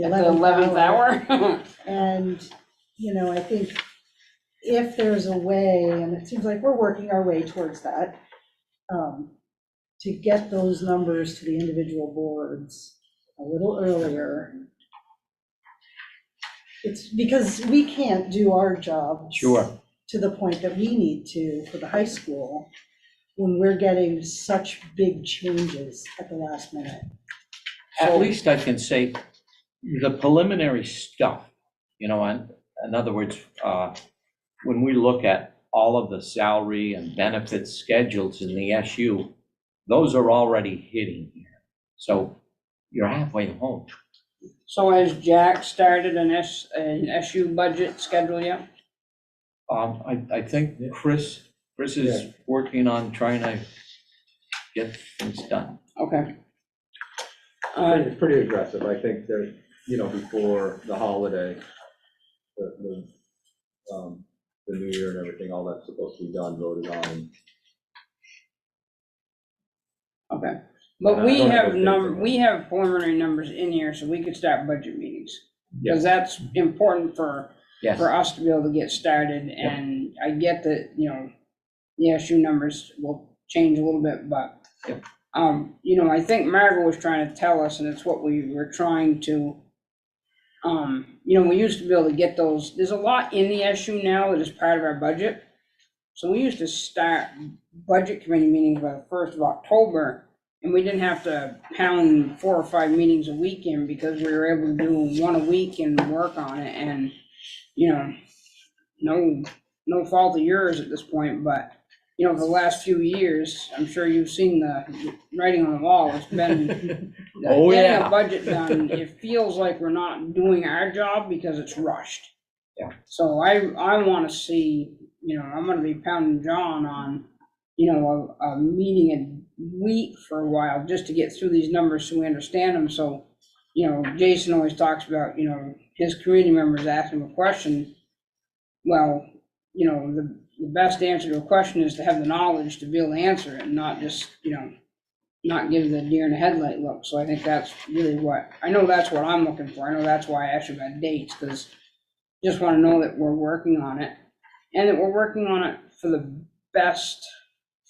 11th 11th hour. hour. And, I think if there's a way, and it seems like we're working our way towards that, to get those numbers to the individual boards a little earlier. It's because we can't do our jobs. Sure. To the point that we need to for the high school when we're getting such big changes at the last minute. At least I can say the preliminary stuff, in other words, when we look at all of the salary and benefits schedules in the SU, those are already hitting here. So you're halfway home. So has Jack started an SU budget schedule yet? I think Chris is working on trying to get things done. Okay. it's pretty aggressive. I think that, before the holiday, the new year and everything, all that's supposed to be done, voted on. Okay, but I we don't have have those dates in we have preliminary numbers in here, so we could start budget meetings. Because Yes. that's important for Yes, us to be able to get started, and I get that, the SU numbers will change a little bit, but, Yep. I think Margaret was trying to tell us, and it's what we were trying to, we used to be able to get those, there's a lot in the SU now that is part of our budget. So we used to start budget committee meetings by the 1st of October, and we didn't have to pound 4 or 5 meetings a week in because we were able to do one a week and work on it, and no fault of yours at this point, but, for the last few years, I'm sure you've seen the writing on the wall, it's been, Oh, getting yeah. a budget done, it feels like we're not doing our job because it's rushed. Yeah. So I want to see, I'm gonna be pounding John on, a meeting a week for a while, just to get through these numbers so we understand them, so, Jason always talks about, his community members ask him a question. Well, the best answer to a question is to have the knowledge to be able to answer it and not just, not give the deer in the headlight look. So I think that's really I know that's what I'm looking for. I know that's why I asked you about dates, because just want to know that we're working on it and that we're working on it for the best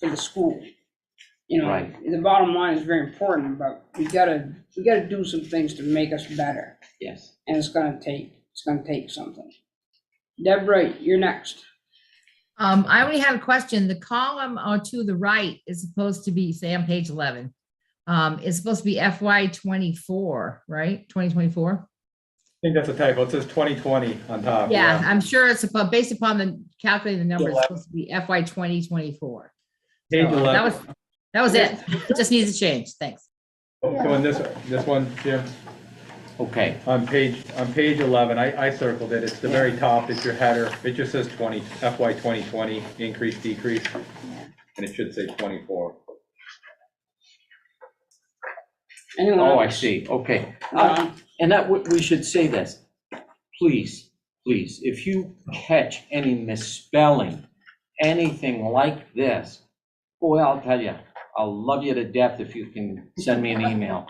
for the school. Right. The bottom line is very important, but we gotta do some things to make us better. yes. And it's gonna take something. Deborah, you're next. I only have a question. The column to the right is supposed to be, say on page 11, it's supposed to be FY 24, right? 2024? I think that's a typo. It says 2020 on top. Yeah, I'm sure it's based upon the calculating the number, it's supposed to be FY 2024. Page So, 11. that was it. It just needs to change. Thanks. Go in this one, Jim. Okay, On page 11, I circled it. It's the very top. It's your header. It just says FY 2020, increase, decrease. And it should say 24. Anyone oh, I else? see, okay. Um, And we should say this, please, if you catch any misspelling, anything like this, boy, I'll tell you, I'll love you to death if you can send me an email.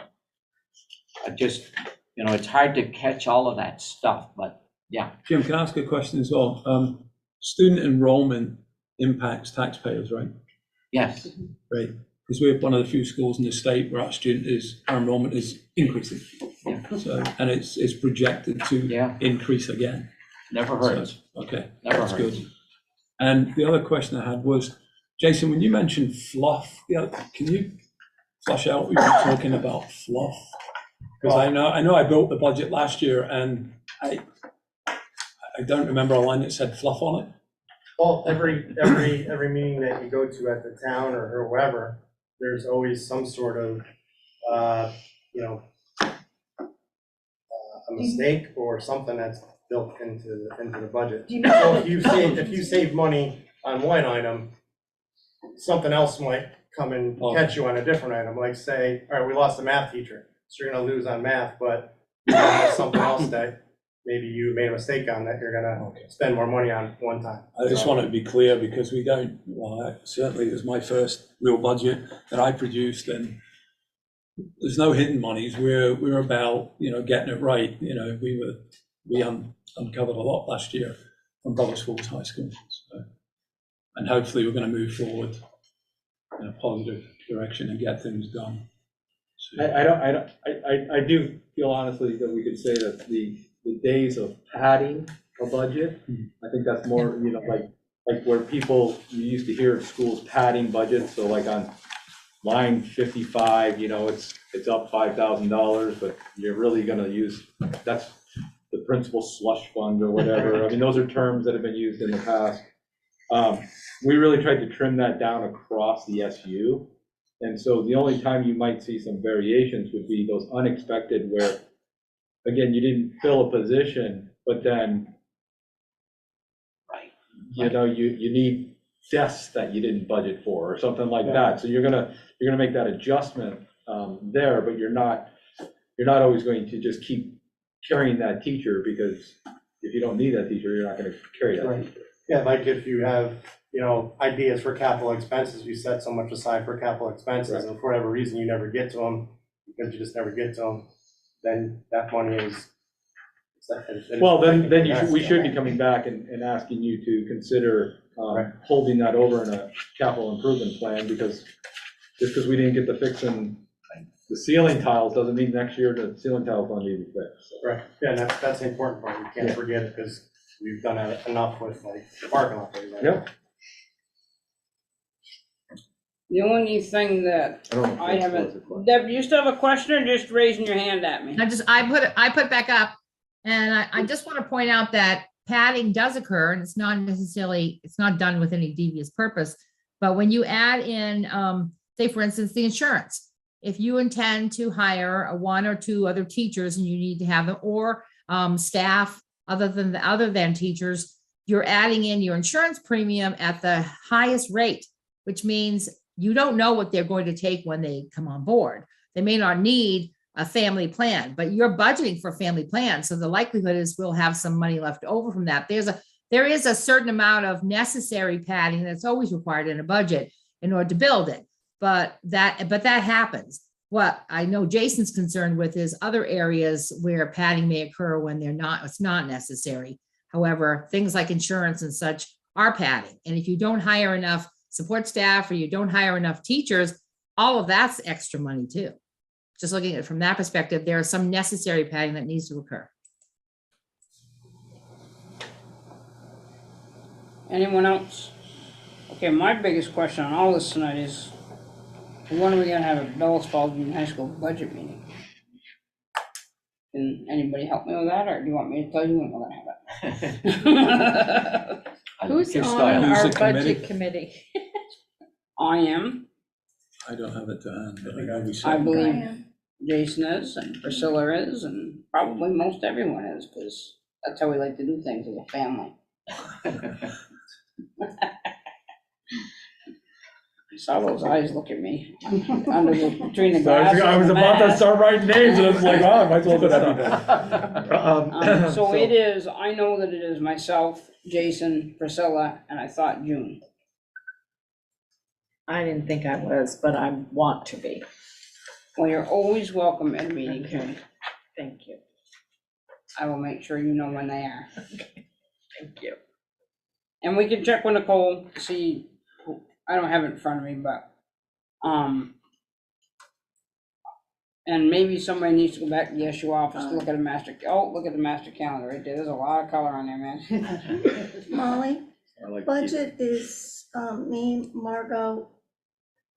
you know, it's hard to catch all of that stuff, but yeah. Jim, can I ask a question as well? Student enrollment impacts taxpayers, right? Yes, Right, because we're one of the few schools in the state where our enrollment is increasing. Yeah. So, and it's projected to Yeah. increase again. never So, hurts, okay, never that's hurts. good. And the other question I had was, Jason, when you mentioned fluff, can you flush out what you were talking about fluff? Because I know I built the budget last year and I don't remember a line that said fluff on it. Well, every meeting that you go to at the town or wherever, there's always some sort of, you know, a mistake or something that's built into the budget. Do you know? So if you save money on one item, something else might come and catch you on a different item. Like say, all right, we lost a math teacher, so you're gonna lose on math, but you have something else that maybe you made a mistake on that you're gonna spend more money on one time. I just want to be clear because we don't, well, certainly it was my first real budget that I produced and there's no hidden monies. We're about, getting it right. We uncovered a lot last year from BFUHS High School. So, and hopefully we're going to move forward in a positive direction and get things done. So, I do feel honestly that we could say that the days of padding a budget, I think that's more, like where people, you used to hear schools padding budgets, so like on line 55, it's up $5,000, but you're really gonna use, that's the principal slush fund or whatever. I mean, those are terms that have been used in the past. We really tried to trim that down across the SU. And so the only time you might see some variations would be those unexpected where, again, you didn't fill a position, but then, you need desks that you didn't budget for or something like that. So you're gonna make that adjustment there, but you're not always going to just keep carrying that teacher, because if you don't need that teacher, you're not gonna carry that teacher. Yeah, like if you have, ideas for capital expenses, you set so much aside for capital expenses, and for whatever reason you never get to them, because you just never get to them, then that money is. Well, then we should be coming back and asking you to consider holding that over in a capital improvement plan, because just because we didn't get to fixing the ceiling tiles doesn't mean next year the ceiling tiles don't need to be fixed. So. Right, yeah, and that's the important part, you can't forget it, because we've done enough with like the parking lot. Right? Yep. The only thing that I haven't, Deb, you still have a question or just raising your hand at me? I put back up, and I just want to point out that padding does occur, and it's not done with any devious purpose. But when you add in, say for instance, the insurance, if you intend to hire one or two other teachers and you need to have them, or staff other than teachers, you're adding in your insurance premium at the highest rate, which means you don't know what they're going to take when they come on board. They may not need a family plan, but you're budgeting for a family plan. So the likelihood is we'll have some money left over from that. There is a certain amount of necessary padding that's always required in a budget in order to build it. But that happens. What I know Jason's concerned with is other areas where padding may occur when it's not necessary. However, things like insurance and such are padding. And if you don't hire enough support staff or you don't hire enough teachers, all of that's extra money too. Just looking at it from that perspective, there is some necessary padding that needs to occur. Anyone else? Okay, my biggest question on all this tonight is, when are we gonna have a Bellas Falls Union High School budget meeting? Can anybody help me with that, or do you want me to tell you when we're gonna have it? Who's Your on style. our Who's the budget committee? I am, I don't have it to hand, but I know we I said. believe Jason is, and Priscilla is, and probably most everyone is, because that's how we like to do things as a family. I saw those eyes look at me between the glass. I was and the about to mask. start writing names, and I was like, oh, I might as well put everything. So it is, I know that it is myself, Jason, Priscilla, and I thought June. I didn't think I was, but I want to be. Well, you're always welcome at a meeting, June. Thank you. I will make sure you know when they are. Thank you. And we can check with Nicole to see, I don't have it in front of me, but, and maybe somebody needs to go back to the SU office to look at the master, look at the master calendar right there. There's a lot of color on there, man. Molly, I like to keep- budget is, me, Margot,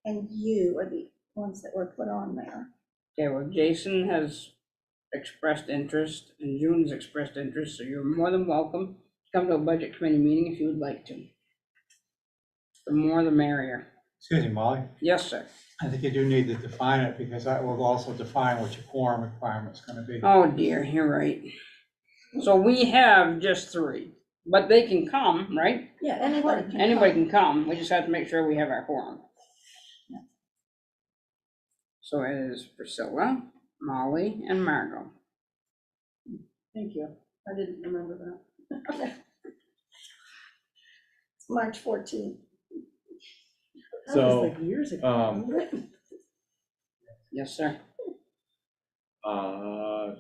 and you are the ones that were put on there. Okay, well, Jason has expressed interest and June has expressed interest, so you're more than welcome to come to a budget committee meeting if you would like to. The more the merrier. Excuse me, Molly, Yes, sir. I think you do need to define it, because that will also define what your quorum requirement's gonna be. Oh dear, you're right. So we have just 3, but they can come, right? Yeah, anybody can come. Anybody can come, we just have to make sure we have our quorum. So it is Priscilla, Molly, and Margot. Thank you. I didn't remember that. It's March 14th. That was So, like years ago. Yes, sir.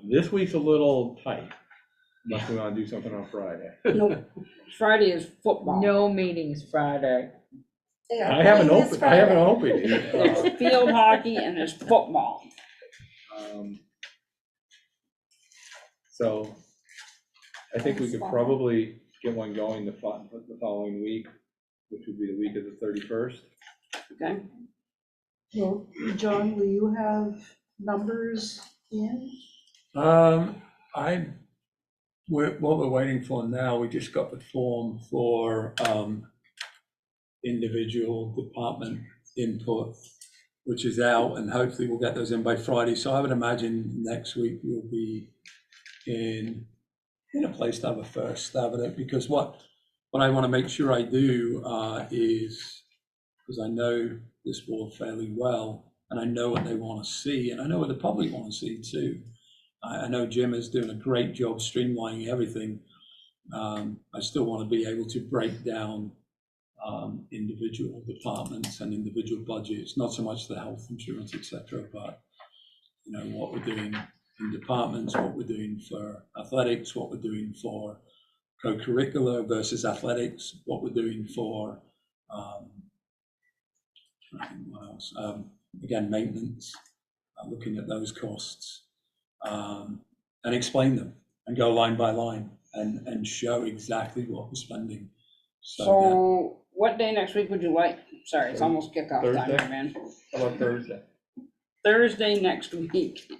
This week's a little tight, unless we want to do something on Friday. Nope. Friday is football. No meetings Friday. They are I haven't playing this opened, I haven't Friday. opened There's it. field hockey and there's football. So I think we could probably get one going the following week, which would be the week of the 31st. Okay. Well, John, will you have numbers in? What we're waiting for now, we just got the form for individual department input, which is out, and hopefully we'll get those in by Friday. So I would imagine next week we'll be in a place to have a first stab at it, because what I want to make sure I do is, because I know this board fairly well, and I know what they want to see, and I know what the public want to see too. I know Jim is doing a great job streamlining everything. I still want to be able to break down individual departments and individual budgets, not so much the health insurance, etc., but what we're doing in departments, what we're doing for athletics, what we're doing for co-curricular versus athletics, what we're doing for what else? Again, maintenance, looking at those costs, and explain them and go line by line and show exactly what we're spending. So what day next week would you like? Sorry, it's almost kickoff time, Thursday? man. How about Thursday? Thursday next week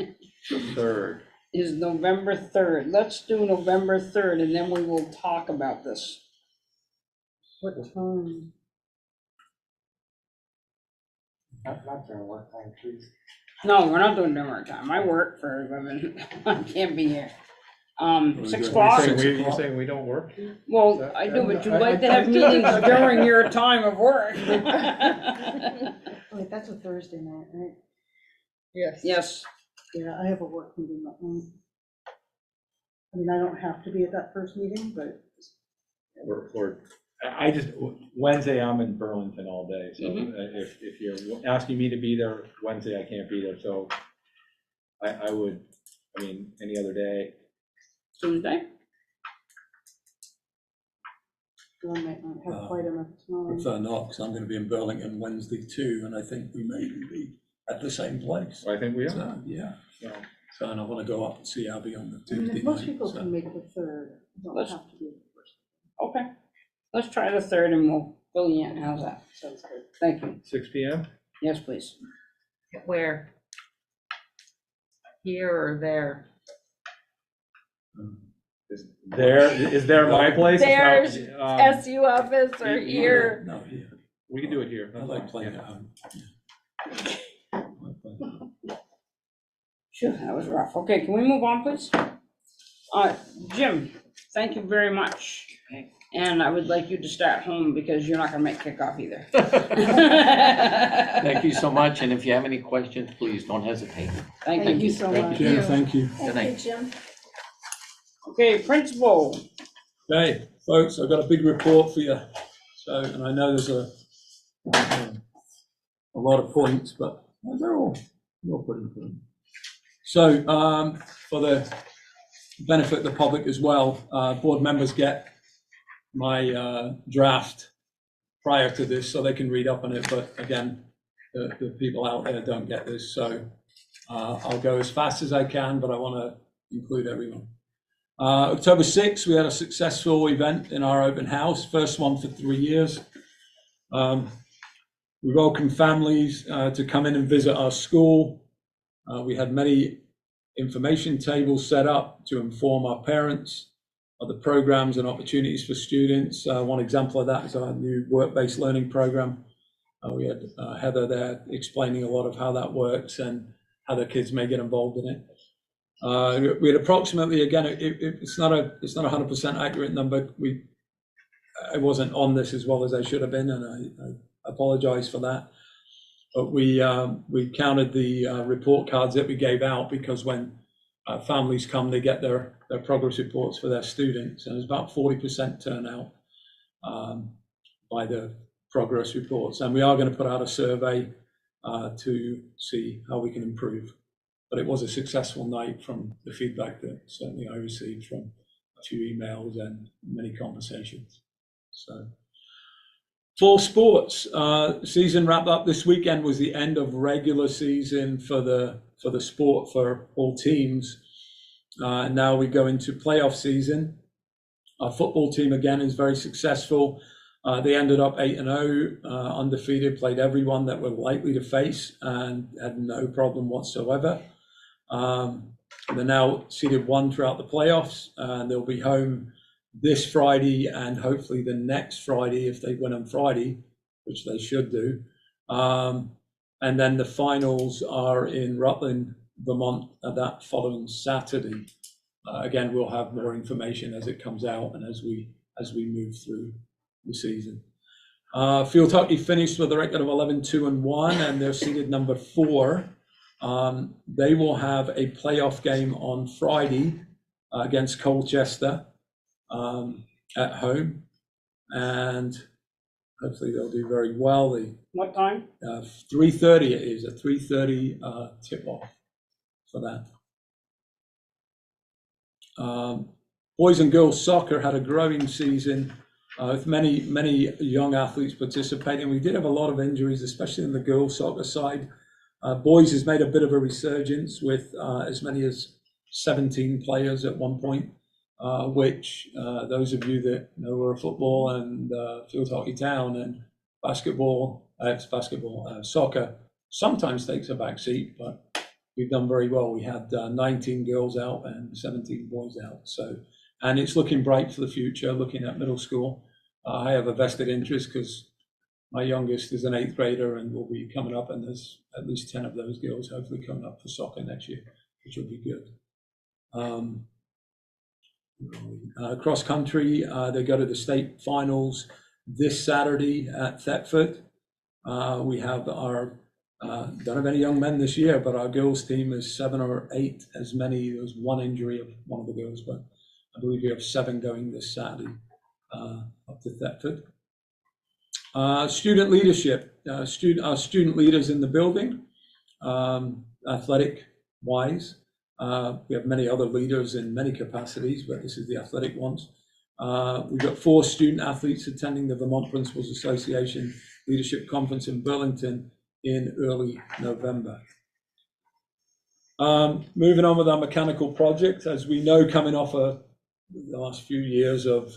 The 3rd. is November 3rd. Let's do November 3rd, and then we will talk about this. What time? Not during work time, please. No, we're not doing dinner time. I work for a living. I can't be here. 6 o'clock? You're saying we don't work? Well, I do, but you like to have meetings during your time of work. Wait, that's a Thursday night, right? Yes. Yes, Yeah, I have a work meeting that night. I mean, I don't have to be at that first meeting, but I just, Wednesday, I'm in Burlington all day, so Mhm. if you're asking me to be there Wednesday, I can't be there, so I would, any other day. Tuesday? I might not have quite enough time. Prefer not, because I'm going to be in Burlington Wednesday too, and I think we may even be at the same place. I think we are. So, yeah. So, and I want to go up and see Abby on the I mean, Tuesday if most night. people so. can make the 3rd, it don't Let's- have to be the first. Okay. Let's try the 3rd and we'll fill you in. How's that? Sounds good. Thank you. 6 PM? Yes, please. Where? Here or there? Is there my place? It's not- There's SU office or here? No, here. We can do it here. I like playing at home. Phew, that was rough. Okay, can we move on, please? Jim, thank you very much. And I would like you to start home because you're not gonna make kickoff either. Thank you so much, and if you have any questions, please don't hesitate. Thank you. so Thank much. Jim, thank you. Thank night. you, Jim. Okay, principal. Okay, folks, I've got a big report for you. So, and I know there's a lot of points, but they're all pretty good. So for the benefit of the public as well, board members get my draft prior to this so they can read up on it. But again, the people out there don't get this. So I'll go as fast as I can, but I want to include everyone. October 6th, we had a successful event in our open house, first one for 3 years. We welcomed families to come in and visit our school. We had many information tables set up to inform our parents of the programs and opportunities for students. One example of that is our new work-based learning program. We had Heather there explaining a lot of how that works and how the kids may get involved in it. We had approximately, again, it's not a 100% accurate number. I wasn't on this as well as I should have been, and I apologize for that. But we counted the report cards that we gave out, because when families come, they get their progress reports for their students, and it was about 40% turnout by the progress reports. And we are going to put out a survey to see how we can improve. But it was a successful night from the feedback that certainly I received from a few emails and many conversations. So, fall sports season wrapped up this weekend. Was the end of regular season for the sport for all teams. Now we go into playoff season. Our football team again is very successful. They ended up 8-0, undefeated, played everyone that we're likely to face and had no problem whatsoever. They're now seeded 1 throughout the playoffs, and they'll be home this Friday and hopefully the next Friday if they win on Friday, which they should do. And then the finals are in Rutland, Vermont, that following Saturday. Again, we'll have more information as it comes out and as we move through the season. Field hockey finished with a record of 11-2-1, and they're seeded number 4. They will have a playoff game on Friday against Colchester at home, and hopefully they'll do very well. What time? 3:30 it is, a 3:30 tip-off for that. Boys and girls soccer had a growing season with many young athletes participating. We did have a lot of injuries, especially in the girls soccer side. Boys has made a bit of a resurgence with as many as 17 players at one point, which those of you that know we're a football and field hockey town, and soccer sometimes takes a back seat, but we've done very well. We had 19 girls out and 17 boys out. So, and it's looking bright for the future, looking at middle school. I have a vested interest because my youngest is an 8th grader and will be coming up, and there's at least 10 of those girls hopefully coming up for soccer next year, which will be good. Cross country, they go to the state finals this Saturday at Thetford. We have our don't have any young men this year, but our girls team is 7 or 8 as many. There was one injury of one of the girls, but I believe we have 7 going this Saturday up to Thetford. Student leadership, our student leaders in the building, athletic wise. We have many other leaders in many capacities, but this is the athletic ones. We've got 4 student athletes attending the Vermont Principals Association Leadership Conference in Burlington in early November. Moving on with our mechanical project, as we know, coming off the last few years of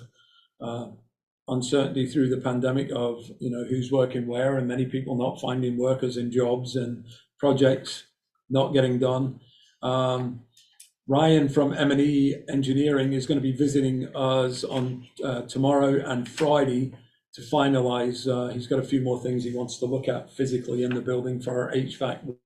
uncertainty through the pandemic of, who's working where, and many people not finding workers in jobs and projects not getting done. Ryan from M&E Engineering is going to be visiting us on tomorrow and Friday to finalize. He's got a few more things he wants to look at physically in the building for our HVAC